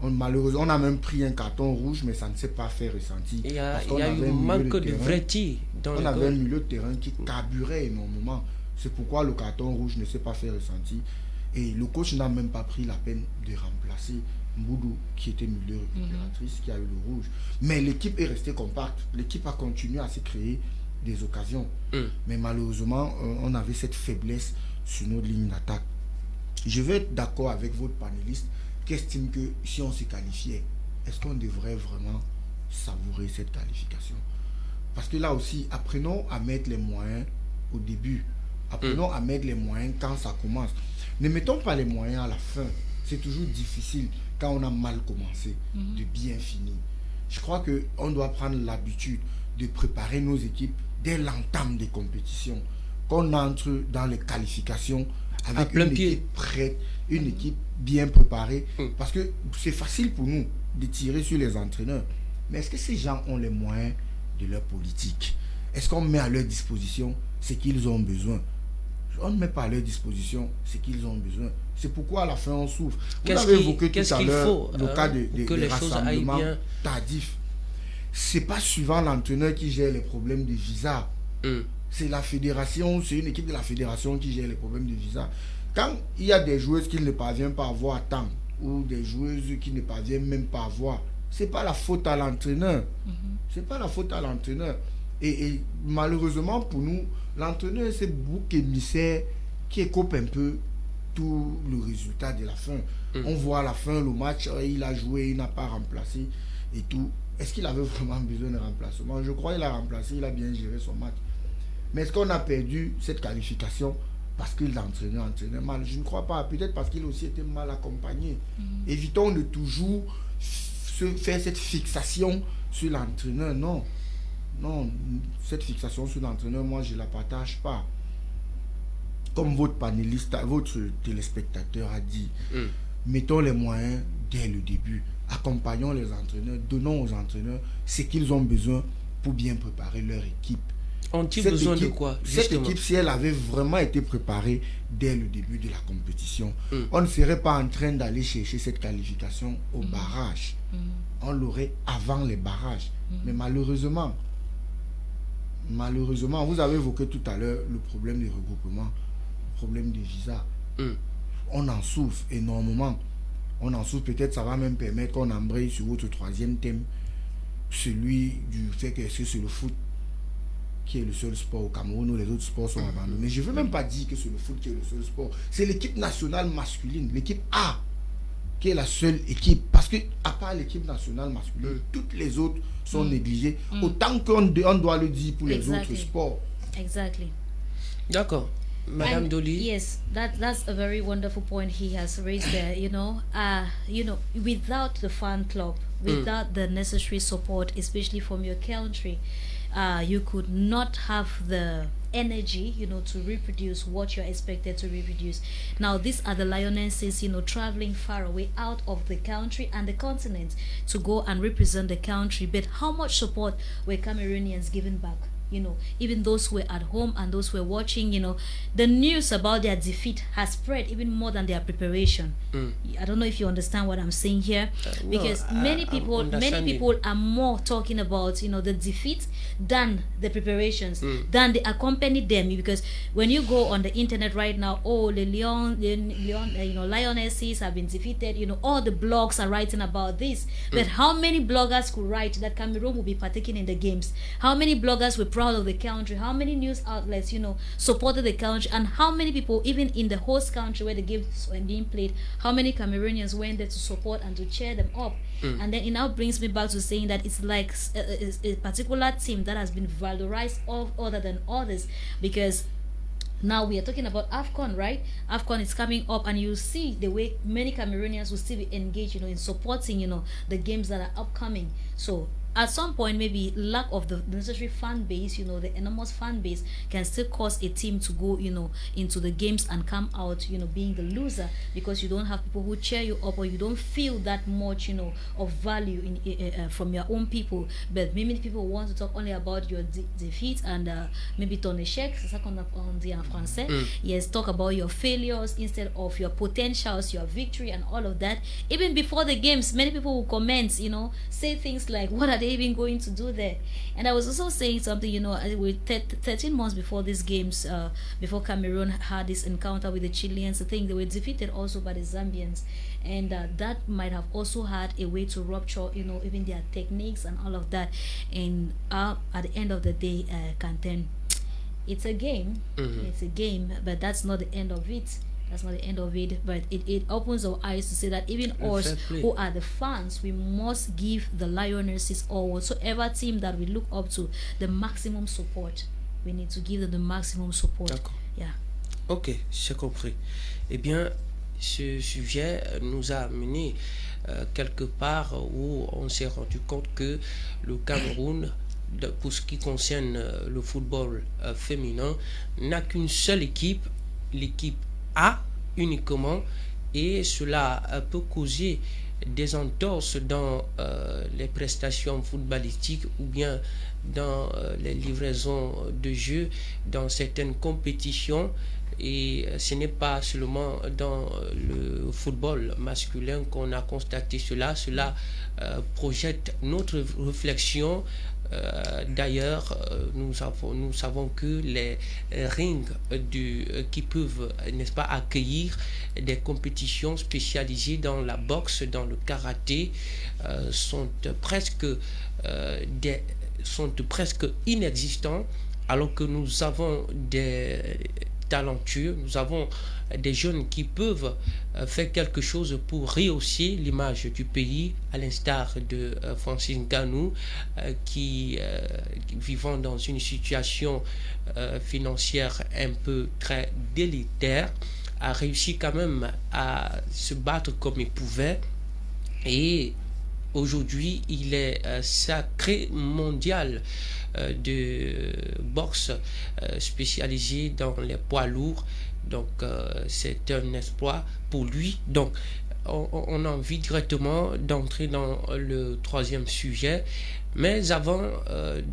Malheureusement, on a même pris un carton rouge, mais ça ne s'est pas fait ressentir. Il y a eu un manque de vrai tir. On avait un milieu de terrain qui carburait énormément. C'est pourquoi le carton rouge ne s'est pas fait ressentir. Et le coach n'a même pas pris la peine de remplacer Mboudou, qui était milieu récupératrice, qui a eu le rouge. Mais l'équipe est restée compacte. L'équipe a continué à se créer des occasions. Mais malheureusement, on avait cette faiblesse sur nos lignes d'attaque. Je vais être d'accord avec votre panéliste qui estime que si on se qualifiait, est-ce qu'on devrait vraiment savourer cette qualification? Parce que là aussi, apprenons à mettre les moyens au début. Apprenons à mettre les moyens quand ça commence. Ne mettons pas les moyens à la fin. C'est toujours difficile quand on a mal commencé de bien finir. Je crois qu'on doit prendre l'habitude de préparer nos équipes dès l'entame des compétitions. Qu'on entre dans les qualifications avec une équipe prête, une équipe bien préparée. Parce que c'est facile pour nous de tirer sur les entraîneurs. Mais est-ce que ces gens ont les moyens de leur politique? Est-ce qu'on met à leur disposition ce qu'ils ont besoin? On ne met pas à leur disposition ce qu'ils ont besoin. C'est pourquoi à la fin on souffre. Vous avez évoqué tout à l'heure le cas de rassemblement tardif. C'est pas suivant l'entraîneur qui gère les problèmes de visa. C'est la fédération, c'est une équipe de la fédération qui gère les problèmes de visa. Quand il y a des joueuses qui ne parviennent pas à avoir à temps, ou des joueuses qui ne parviennent même pas à voir, c'est pas la faute à l'entraîneur. C'est pas la faute à l'entraîneur. Et malheureusement pour nous, l'entraîneur c'est bouc émissaire qui écope un peu tout le résultat de la fin. On voit à la fin le match, il a joué, il n'a pas remplacé et tout. Est-ce qu'il avait vraiment besoin de remplacement? Je crois qu'il a remplacé, il a bien géré son match. Mais est-ce qu'on a perdu cette qualification parce que l'entraîneur entraînait mal? Je ne crois pas. Peut-être parce qu'il aussi était mal accompagné. Évitons de toujours faire cette fixation sur l'entraîneur. Non. Non, cette fixation sur l'entraîneur, moi, je ne la partage pas. Comme votre panéliste, votre téléspectateur a dit, mettons les moyens dès le début. Accompagnons les entraîneurs, donnons aux entraîneurs ce qu'ils ont besoin pour bien préparer leur équipe. Ont-ils besoin de quoi, cette équipe, si elle avait vraiment été préparée dès le début de la compétition, on ne serait pas en train d'aller chercher cette qualification au barrage. On l'aurait avant les barrages. Mais malheureusement, vous avez évoqué tout à l'heure le problème des regroupements, le problème des visas. On en souffre énormément. On en souffre, peut-être ça va même permettre qu'on embraye sur votre troisième thème, celui du fait que c'est le foot qui est le seul sport au Cameroun où les autres sports sont abandonnés. Je ne veux même pas dire que c'est le foot qui est le seul sport. C'est l'équipe nationale masculine, l'équipe A, qui est la seule équipe. Parce que, à part l'équipe nationale masculine, toutes les autres sont négligées. Autant qu'on doit le dire pour les autres sports. Exactly. D'accord. Madame Dolly. Yes, that's a very wonderful point he has raised there. Without the fan club, without the necessary support, especially from your country, you could not have the energy, you know, to reproduce what you're expected to reproduce. Now, these are the Lionesses, you know, traveling far away out of the country and the continent to go and represent the country. But how much support were Cameroonians giving back? You know, even those who were at home and those who were watching, you know, the news about their defeat has spread even more than their preparation. I don't know if you understand what I'm saying here, because many people are more talking about, you know, the defeat than the preparations, than they accompanied them. Because when you go on the internet right now, oh, the Lionesses have been defeated. You know, all the blogs are writing about this. But how many bloggers could write that Cameroon will be partaking in the games? How many bloggers were proud of the country? How many news outlets, you know, supported the country? And how many people, even in the host country where the games were being played, how many Cameroonians went there to support and to cheer them up? And then it now brings me back to saying that it's like a particular team that has been valorized other than others, because now we are talking about AFCON, right? AFCON is coming up, and you see the way many Cameroonians will still be engaged, you know, in supporting, you know, the games that are upcoming. So at some point, maybe lack of the necessary fan base, you know, the enormous fan base can still cause a team to go, you know, into the games and come out, you know, being the loser, because you don't have people who cheer you up, or you don't feel that much, you know, of value in from your own people. But many people want to talk only about your defeat and maybe ton échec, c'est ça qu'on dit en français. Yes, talk about your failures instead of your potentials, your victory, and all of that. Even before the games, many people will comment, you know, say things like, what are they even going to do there? And I was also saying something, you know, with 13 months before these games, before Cameroon had this encounter with the Chileans, I think they were defeated also by the Zambians, and that might have also had a way to rupture, you know, even their techniques and all of that. And at the end of the day, Kanten, it's a game, it's a game, but that's not the end of it. That's not the end of it, but it opens our eyes to say that even us who are the fans, we must give the Lionesses or whatsoever team that we look up to the maximum support. We need to give them the maximum support. Yeah. Ok, j'ai compris. Eh bien, ce sujet nous a amené quelque part où on s'est rendu compte que le Cameroun, pour ce qui concerne le football féminin, n'a qu'une seule équipe, l'équipe A uniquement, et cela peut causer des entorses dans les prestations footballistiques ou bien dans les livraisons de jeux dans certaines compétitions. Et ce n'est pas seulement dans le football masculin qu'on a constaté cela. Cela projette notre réflexion. D'ailleurs, nous savons que les rings qui peuvent, n'est-ce pas, accueillir des compétitions spécialisées dans la boxe, dans le karaté, sont presque inexistants, alors que nous avons des talentueux, nous avons des jeunes qui peuvent faire quelque chose pour rehausser l'image du pays, à l'instar de Francis Ngannou, qui vivant dans une situation financière un peu très délétère, a réussi quand même à se battre comme il pouvait, et aujourd'hui il est sacré mondial de boxe spécialisé dans les poids lourds. Donc c'est un exploit pour lui. Donc on a envie directement d'entrer dans le troisième sujet, mais avant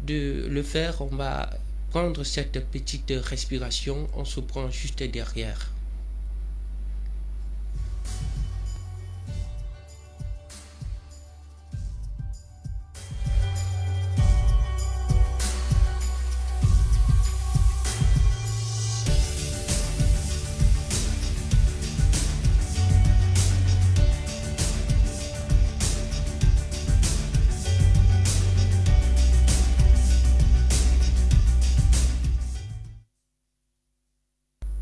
de le faire, on va prendre cette petite respiration. On se prend juste derrière.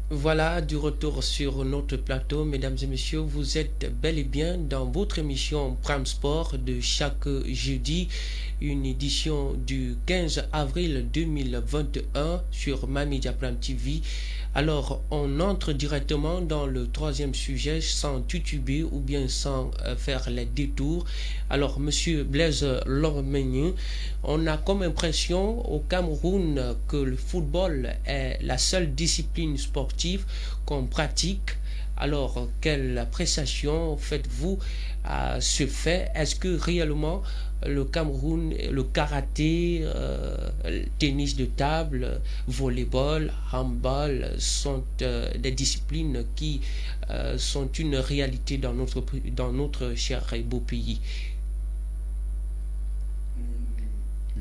Voilà, du retour sur notre plateau, mesdames et messieurs. Vous êtes bel et bien dans votre émission Prime Sport de chaque jeudi. une édition du 15 avril 2021 sur Mamedia Prime TV. Alors, on entre directement dans le troisième sujet sans tutuber ou bien sans faire les détours. Alors, Monsieur Blaise Lormegnin, on a comme impression au Cameroun que le football est la seule discipline sportive qu'on pratique. Alors, quelle appréciation faites-vous à ce fait? Est-ce que réellement le Cameroun, le karaté, le tennis de table, volleyball, handball sont des disciplines qui sont une réalité dans notre cher et beau pays?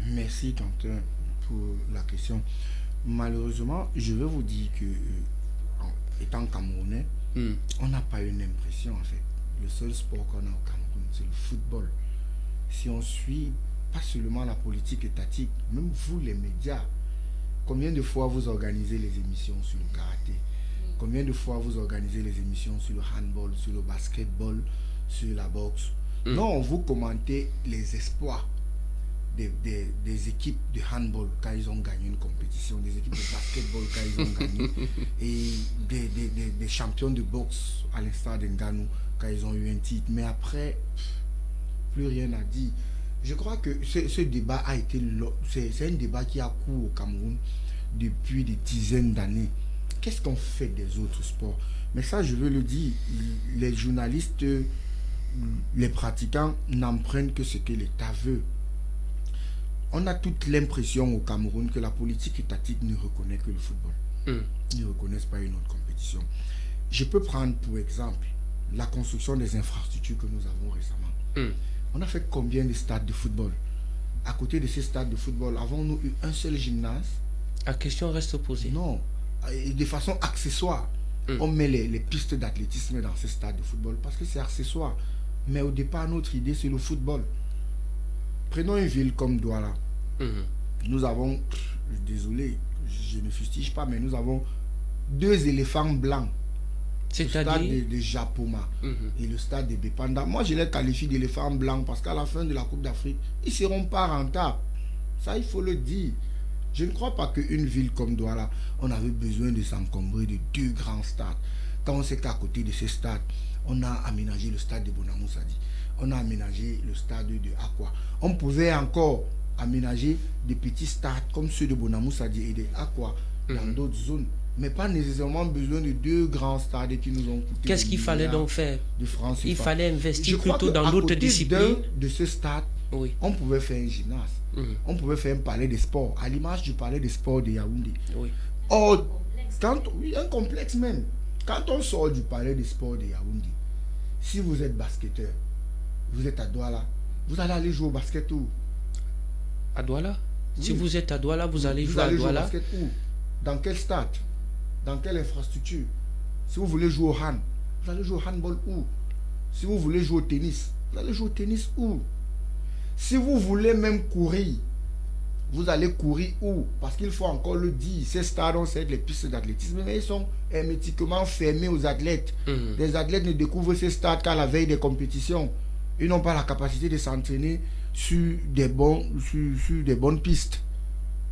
Merci Quentin pour la question. Malheureusement, je vais vous dire que étant Camerounais, on n'a pas une impression en fait. Le seul sport qu'on a au Cameroun, c'est le football. Si on suit pas seulement la politique étatique, même vous les médias, combien de fois vous organisez les émissions sur le karaté? Combien de fois vous organisez les émissions sur le handball, sur le basketball, sur la boxe? Non, vous commentez les espoirs des équipes de handball quand ils ont gagné une compétition, des équipes de basketball quand ils ont gagné, et des champions de boxe à l'instar d'Ngannou quand ils ont eu un titre. Mais après, plus rien à dire. Je crois que ce débat a été... C'est un débat qui a cours au Cameroun depuis des dizaines d'années. Qu'est-ce qu'on fait des autres sports? Mais ça, je veux le dire, les journalistes, les pratiquants n'en prennent que ce que l'État veut. On a toute l'impression au Cameroun que la politique étatique ne reconnaît que le football. Ils ne reconnaissent pas une autre compétition. Je peux prendre pour exemple la construction des infrastructures que nous avons récemment. On a fait combien de stades de football? À côté de ces stades de football, avons-nous eu un seul gymnase? La question reste posée. Non. Et de façon accessoire, on met les pistes d'athlétisme dans ces stades de football parce que c'est accessoire. Mais au départ, notre idée, c'est le football. Prenons une ville comme Douala. Nous avons, désolé, je ne fustige pas, mais nous avons 2 éléphants blancs. Le stade de Japoma et le stade de Bepanda. Moi, je les qualifie d'éléphants blancs parce qu'à la fin de la Coupe d'Afrique, ils ne seront pas rentables. Ça, il faut le dire. Je ne crois pas qu'une ville comme Douala, on avait besoin de s'encombrer de 2 grands stades. Quand on sait qu'à côté de ces stades, on a aménagé le stade de Bonamou Sadi. On a aménagé le stade de Aqua. On pouvait encore aménager des petits stades comme ceux de Bonamou Sadi et de Aqua dans d'autres zones. Mais pas nécessairement besoin de 2 grands stades qui nous ont coûté. Qu'est-ce qu'il fallait donc faire? De France. Il fallait investir plutôt dans d'autres disciplines. De ce stade, on pouvait faire un gymnase. On pouvait faire un palais des sports, à l'image du palais des sports de Yaoundé. Or, un complexe même. Quand on sort du palais des sports de Yaoundé, si vous êtes basketteur, vous êtes à Douala, vous allez aller jouer au basket où? À Douala? Si vous êtes à Douala, vous allez jouer à Douala. Jouer au basket où? Dans quel stade? Dans quelle infrastructure? Si vous voulez jouer au hand, vous allez jouer au handball où? Si vous voulez jouer au tennis, vous allez jouer au tennis où? Si vous voulez même courir, vous allez courir où? Parce qu'il faut encore le dire, ces stades ont certes les pistes d'athlétisme, mais ils sont hermétiquement fermés aux athlètes. Les athlètes ne découvrent ces stades qu'à la veille des compétitions. Ils n'ont pas la capacité de s'entraîner sur des bonnes pistes.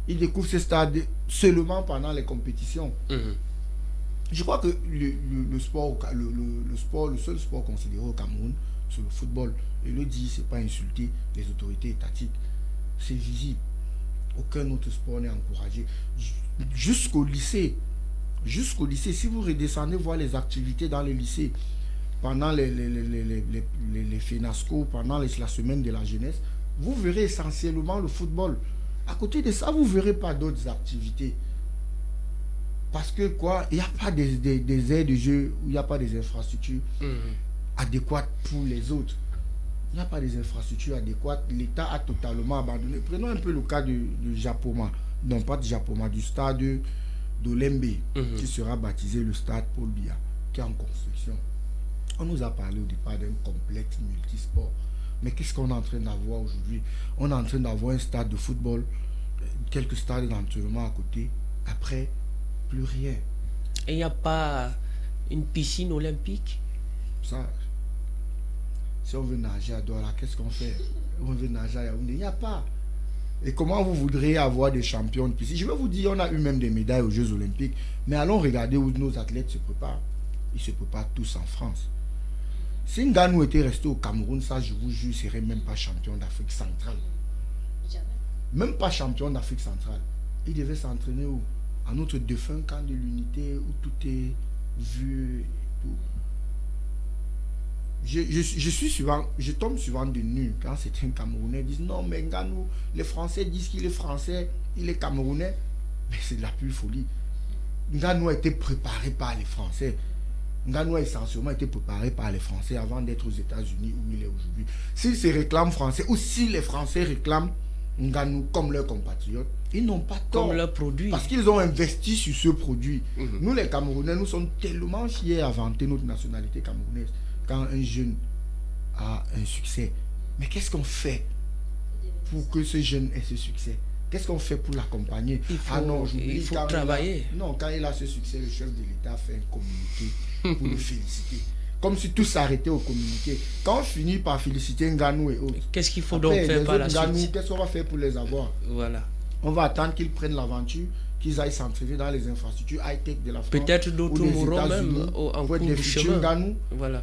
Ils découvrent ces stades seulement pendant les compétitions. Je crois que le seul sport considéré au Cameroun, c'est le football. Et le dit, c'est pas insulter les autorités étatiques. C'est visible. Aucun autre sport n'est encouragé. Jusqu'au lycée. Jusqu'au lycée. Si vous redescendez voir les activités dans les lycées, pendant les FENASCO, pendant la semaine de la jeunesse, vous verrez essentiellement le football. À côté de ça, vous ne verrez pas d'autres activités. Parce que quoi, il n'y a pas des aires de jeu, il n'y a pas des infrastructures adéquates pour les autres. Il n'y a pas des infrastructures adéquates. L'État a totalement abandonné. Prenons un peu le cas du Japoma. Non, pas du Japoma, du stade d'Olembe, qui sera baptisé le stade Paul Biya, qui est en construction. On nous a parlé au départ d'un complexe multisport. Mais qu'est-ce qu'on est en train d'avoir aujourd'hui? On est en train d'avoir un stade de football, quelques stades d'entraînement à côté. Après, plus rien. Et il n'y a pas une piscine olympique? Ça, Si on veut nager à Douala, qu'est-ce qu'on fait? On veut nager à Yaoundé, il n'y a pas. Et comment vous voudriez avoir des champions de piscine? Je vais vous dire, on a eu même des médailles aux Jeux Olympiques, mais allons regarder où nos athlètes se préparent. Ils se préparent tous en France. Si Nganou était resté au Cameroun, ça, je vous jure, il ne serait même pas champion d'Afrique centrale. Même pas champion d'Afrique centrale. Il devait s'entraîner où? À notre défunt camp de l'unité où tout est vu et tout. Je tombe souvent de nu quand certains Camerounais disent non, mais Nganou, les Français disent qu'il est français, il est Camerounais. Mais c'est de la pure folie. Nganou a été préparé par les Français. Nganou a essentiellement été préparé par les Français avant d'être aux États-Unis où il est aujourd'hui. S'ils se réclament français ou si les Français réclament Nganou comme leurs compatriotes, ils n'ont pas tort. Comme leur produit. Parce qu'ils ont investi sur ce produit. Nous, les Camerounais, nous sommes tellement fiers à vanter notre nationalité camerounaise. Quand un jeune a un succès, mais qu'est-ce qu'on fait pour que ce jeune ait ce succès? Qu'est-ce qu'on fait pour l'accompagner? Il faut travailler. Non, quand il a ce succès, le chef de l'État fait un communiqué pour le féliciter. Comme si tout s'arrêtait au communiqué. Quand on finit par féliciter Nganou et autres, qu'est-ce qu'il faut donc faire par la suite? Qu'est-ce qu'on va faire pour les avoir? Voilà. On va attendre qu'ils prennent l'aventure, qu'ils aillent s'entraîner dans les infrastructures high-tech de la France. Peut-être d'autres mourront même en cours du chemin. Nganou. Voilà.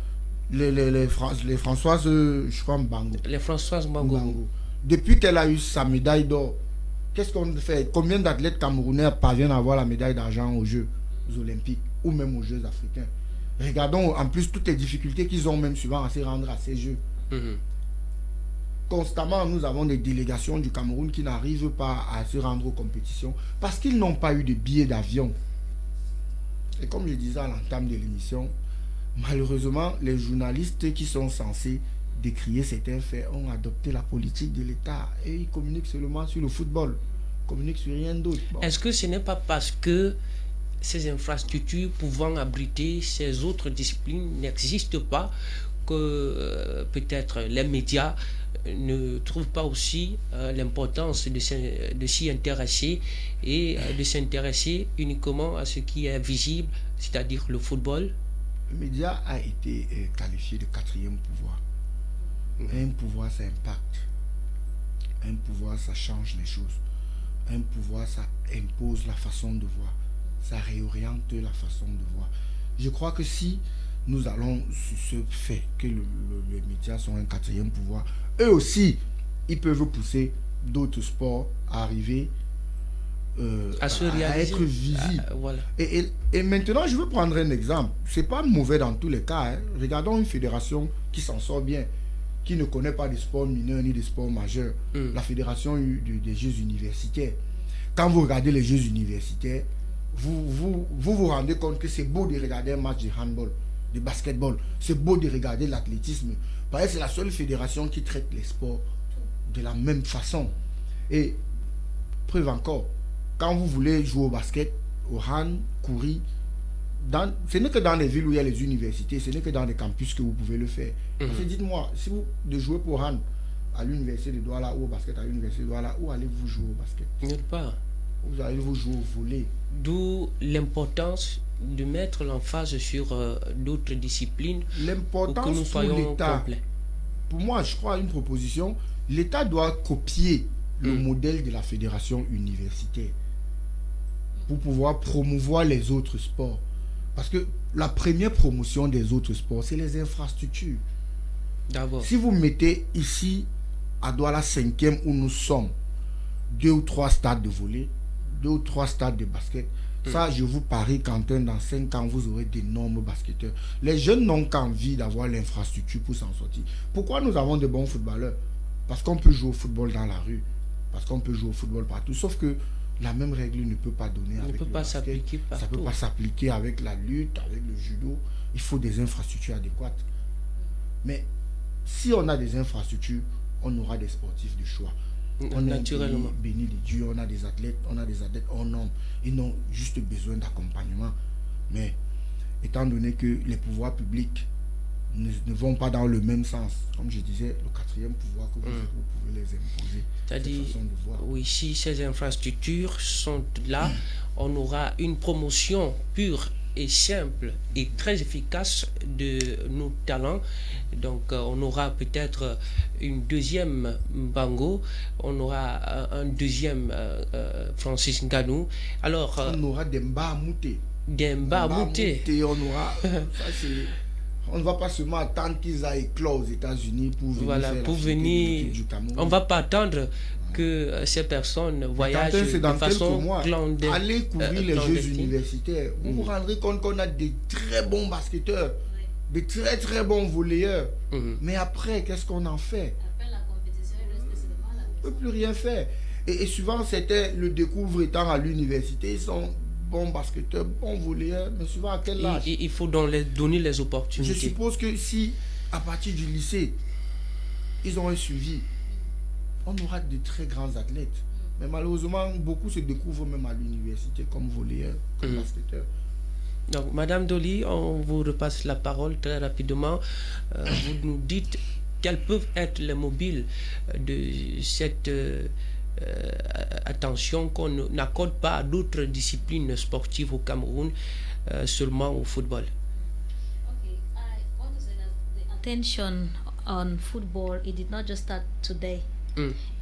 Les Françoises, je crois, Mbango. Les Françoises Mbango. Depuis qu'elle a eu sa médaille d'or, qu'est-ce qu'on fait? Combien d'athlètes camerounais parviennent à avoir la médaille d'argent aux Jeux Olympiques ou même aux Jeux africains? Regardons en plus toutes les difficultés qu'ils ont même souvent à se rendre à ces Jeux. Constamment, nous avons des délégations du Cameroun qui n'arrivent pas à se rendre aux compétitions parce qu'ils n'ont pas eu de billets d'avion. Et comme je disais à l'entame de l'émission, malheureusement, les journalistes qui sont censés décrier certains faits ont adopté la politique de l'État et ils communiquent seulement sur le football. Ils communiquent sur rien d'autre. Bon. Est-ce que ce n'est pas parce que ces infrastructures pouvant abriter ces autres disciplines n'existent pas que peut-être les médias ne trouvent pas aussi l'importance de s'y intéresser et de s'intéresser uniquement à ce qui est visible, c'est-à-dire le football? Le média a été qualifié de quatrième pouvoir. Un pouvoir, ça impacte. Un pouvoir, ça change les choses. Un pouvoir, ça impose la façon de voir. Ça réoriente la façon de voir. Je crois que si nous allons sur ce fait que les médias sont un quatrième pouvoir, eux aussi, ils peuvent pousser d'autres sports à arriver à être visibles. Voilà. Et maintenant, je veux prendre un exemple. C'est pas mauvais dans tous les cas. Hein. Regardons une fédération qui s'en sort bien, qui ne connaît pas des sports mineurs ni des sports majeurs. La fédération des Jeux universitaires. Quand vous regardez les Jeux universitaires, vous rendez compte que c'est beau de regarder un match de handball, de basketball. C'est beau de regarder l'athlétisme. Parce que c'est la seule fédération qui traite les sports de la même façon. Et preuve encore, quand vous voulez jouer au basket, au hand, courir, ce n'est que dans les villes où il y a les universités, ce n'est que dans les campus que vous pouvez le faire. Parce que dites-moi, si vous de jouer pour hand à l'université de Douala ou au basket à l'université de Douala, où allez-vous jouer au basket? Nulle part. Vous allez vous jouer au volley. D'où l'importance de mettre l'emphase sur d'autres disciplines pour que nous soyons complets. Pour moi, je crois à une proposition. L'État doit copier le modèle de la fédération universitaire pour pouvoir promouvoir les autres sports. Parce que la première promotion des autres sports, c'est les infrastructures. D'abord. Si vous mettez ici, à Douala 5e où nous sommes, 2 ou 3 stades de volley, 2 ou 3 stades de basket, ça, je vous parie qu'Antoine, dans 5 ans, vous aurez d'énormes basketteurs. Les jeunes n'ont qu'envie d'avoir l'infrastructure pour s'en sortir. Pourquoi nous avons de bons footballeurs? Parce qu'on peut jouer au football dans la rue. Parce qu'on peut jouer au football partout. Sauf que la même règle ne peut pas donner avec le basket. Ça ne peut pas s'appliquer avec la lutte, avec le judo. Il faut des infrastructures adéquates. Mais si on a des infrastructures, on aura des sportifs de choix. On naturellement est béni de Dieu, on a des athlètes en nombre. Ils n'ont juste besoin d'accompagnement. Mais étant donné que les pouvoirs publics ne vont pas dans le même sens, comme je disais, le quatrième pouvoir que vous pouvez les imposer. C'est-à-dire, oui, si ces infrastructures sont là, on aura une promotion pure et simple et très efficace de nos talents. Donc on aura peut-être une deuxième Bango, on aura un deuxième Francis Ngannou. Alors on aura Demba Mouté. On aura on ne va pas seulement attendre qu'ils aillent éclore aux États-Unis pour venir du Cameroun. On ne va pas attendre que ces personnes voyagent de façon clandestine. Allez couvrir les Jeux universitaires. Vous vous rendrez compte qu'on a des très bons basketteurs, des très très bons volleyeurs. Mais après, qu'est-ce qu'on en fait? Après la compétition, on ne peut plus rien faire. Et souvent, c'était le découvre étant à l'université. Ils sont bons basketteurs, bons volleyeurs, mais souvent à quel âge? Il faut donc donner les opportunités. Je suppose que si, à partir du lycée, ils ont un suivi, on aura de très grands athlètes. Mais malheureusement, beaucoup se découvrent même à l'université comme volleyeurs, comme basketteurs. Donc, Madame Dolly, on vous repasse la parole très rapidement. Vous nous dites quels peuvent être les mobiles de cette attention qu'on n'accorde pas à d'autres disciplines sportives au Cameroun, seulement au football. Okay, I want to say that the attention on football, it did not just start today.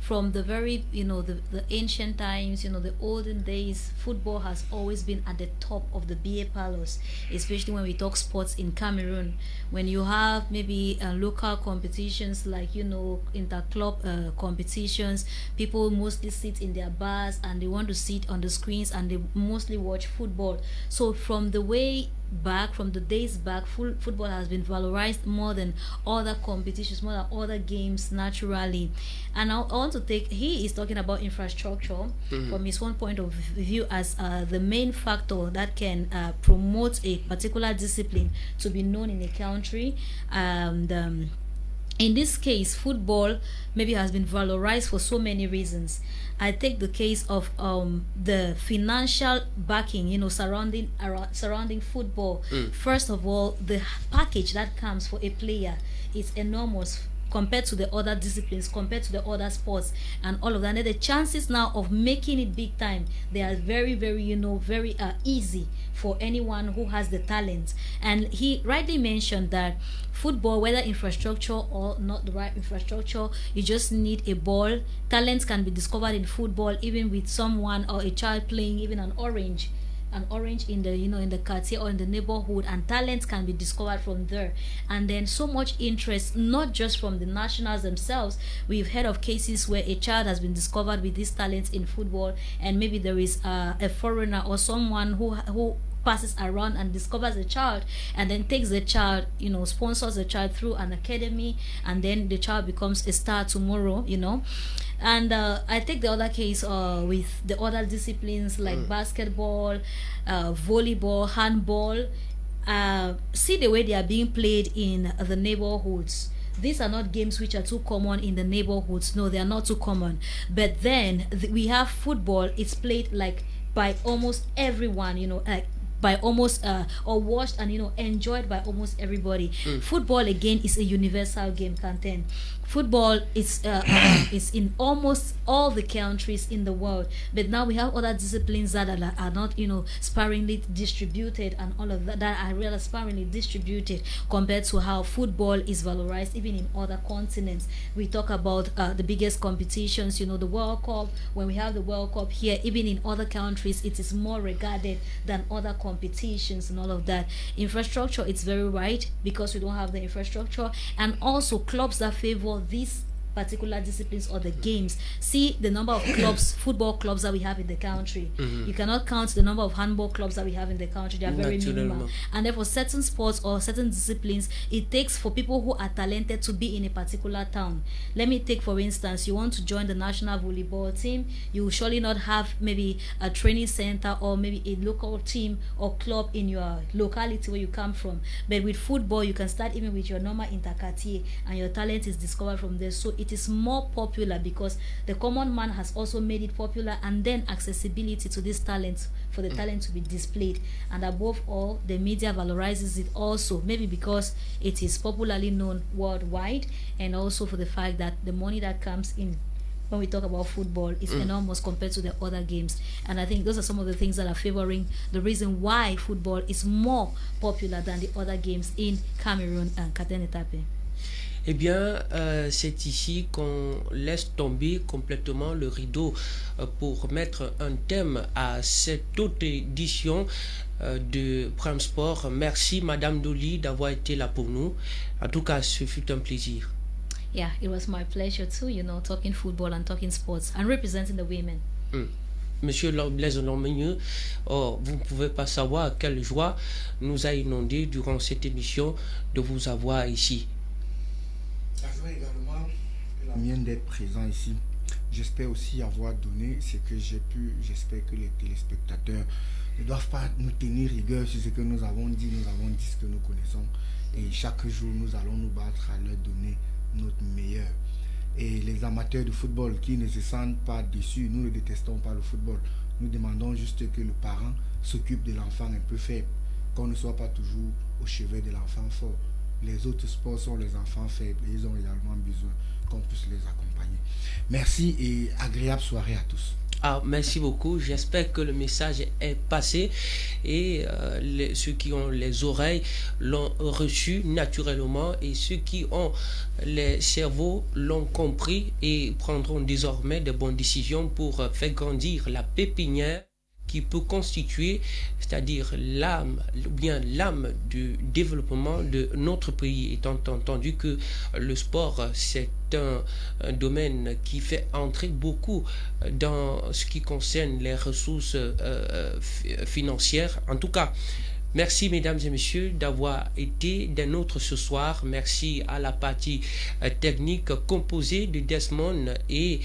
From the very, the ancient times, the olden days, football has always been at the top of the BA parlors, especially when we talk sports in Cameroon. When you have maybe local competitions like, inter-club competitions, people mostly sit in their bars and they want to sit on the screens and they mostly watch football. So from the way back, from the days back, football has been valorized more than other competitions, more than other games naturally. And I want to take, he is talking about infrastructure from his one point of view as the main factor that can promote a particular discipline to be known in a country. And in this case, football maybe has been valorized for so many reasons. I take the case of the financial backing, surrounding football. First of all, the package that comes for a player is enormous compared to the other disciplines, compared to the other sports and all of that. And the chances now of making it big time, they are very, very, very easy for anyone who has the talent. And he rightly mentioned that football, whether infrastructure or not the right infrastructure, you just need a ball. Talents can be discovered in football, even with someone or a child playing even an orange in the in the quartier or in the neighborhood, and talents can be discovered from there. And then so much interest, not just from the nationals themselves. We've heard of cases where a child has been discovered with these talents in football, and maybe there is a foreigner or someone who passes around and discovers a child and then takes the child, sponsors the child through an academy, and then the child becomes a star tomorrow, And I take the other case with the other disciplines like basketball, volleyball, handball. See the way they are being played in the neighborhoods. These are not games which are too common in the neighborhoods. No, they are not too common. But then we have football. It's played like by almost everyone, by almost or watched and enjoyed by almost everybody. Football again is a universal game content. Football is in almost all the countries in the world, but now we have other disciplines that are not sparingly distributed, and all of that are really sparingly distributed compared to how football is valorized even in other continents. We talk about the biggest competitions, the World Cup. When we have the World Cup here, even in other countries, it is more regarded than other competitions and all of that. Infrastructure, it's very right, because we don't have the infrastructure, and also clubs that favor these particular disciplines or the games. See the number of clubs, football clubs that we have in the country. You cannot count the number of handball clubs that we have in the country. They are very minimal. And therefore, certain sports or certain disciplines, it takes for people who are talented to be in a particular town. Let me take, for instance, you want to join the national volleyball team. You will surely not have maybe a training center or maybe a local team or club in your locality where you come from. But with football, you can start even with your normal interquartier, and your talent is discovered from there. So it is more popular because the common man has also made it popular, and then accessibility to these talents, for the talent to be displayed. And above all, the media valorizes it also, maybe because it is popularly known worldwide, and also for the fact that the money that comes in when we talk about football is enormous compared to the other games. And I think those are some of the things that are favoring the reason why football is more popular than the other games in Cameroon and Captain Etape. Eh bien, c'est ici qu'on laisse tomber complètement le rideau pour mettre un thème à cette autre édition de Prime Sport. Merci Madame Dolly d'avoir été là pour nous. En tout cas, ce fut un plaisir. Yeah, it was my pleasure too, you know, talking football and talking sports and representing the women. Monsieur Blaise Lormegneux, vous ne pouvez pas savoir quelle joie nous a inondé durant cette émission de vous avoir ici. La joie également la mienne d'être présent ici. J'espère aussi avoir donné ce que j'ai pu. J'espère que les téléspectateurs ne doivent pas nous tenir rigueur sur ce que nous avons dit. Nous avons dit ce que nous connaissons. Et chaque jour, nous allons nous battre à leur donner notre meilleur. Et les amateurs de football qui ne se sentent pas déçus, nous ne détestons pas le football. Nous demandons juste que le parent s'occupe de l'enfant un peu faible, qu'on ne soit pas toujours au chevet de l'enfant fort. Les autres sports sont les enfants faibles et ils ont également besoin qu'on puisse les accompagner. Merci et agréable soirée à tous. Merci beaucoup. J'espère que le message est passé et ceux qui ont les oreilles l'ont reçu naturellement et ceux qui ont les cerveaux l'ont compris et prendront désormais de bonnes décisions pour faire grandir la pépinière qui peut constituer, c'est-à-dire l'âme, ou bien l'âme du développement de notre pays, étant entendu que le sport, c'est un domaine qui fait entrer beaucoup dans ce qui concerne les ressources financières. En tout cas, merci mesdames et messieurs d'avoir été des nôtres ce soir. Merci à la partie technique composée de Desmond et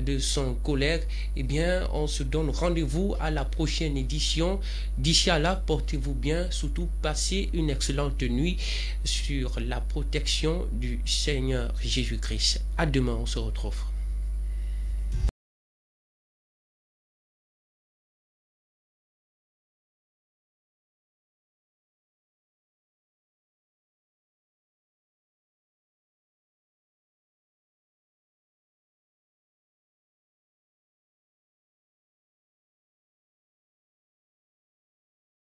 de son collègue. Eh bien, on se donne rendez-vous à la prochaine édition. D'ici à là, portez-vous bien. Surtout, passez une excellente nuit sur la protection du Seigneur Jésus-Christ. À demain, on se retrouve.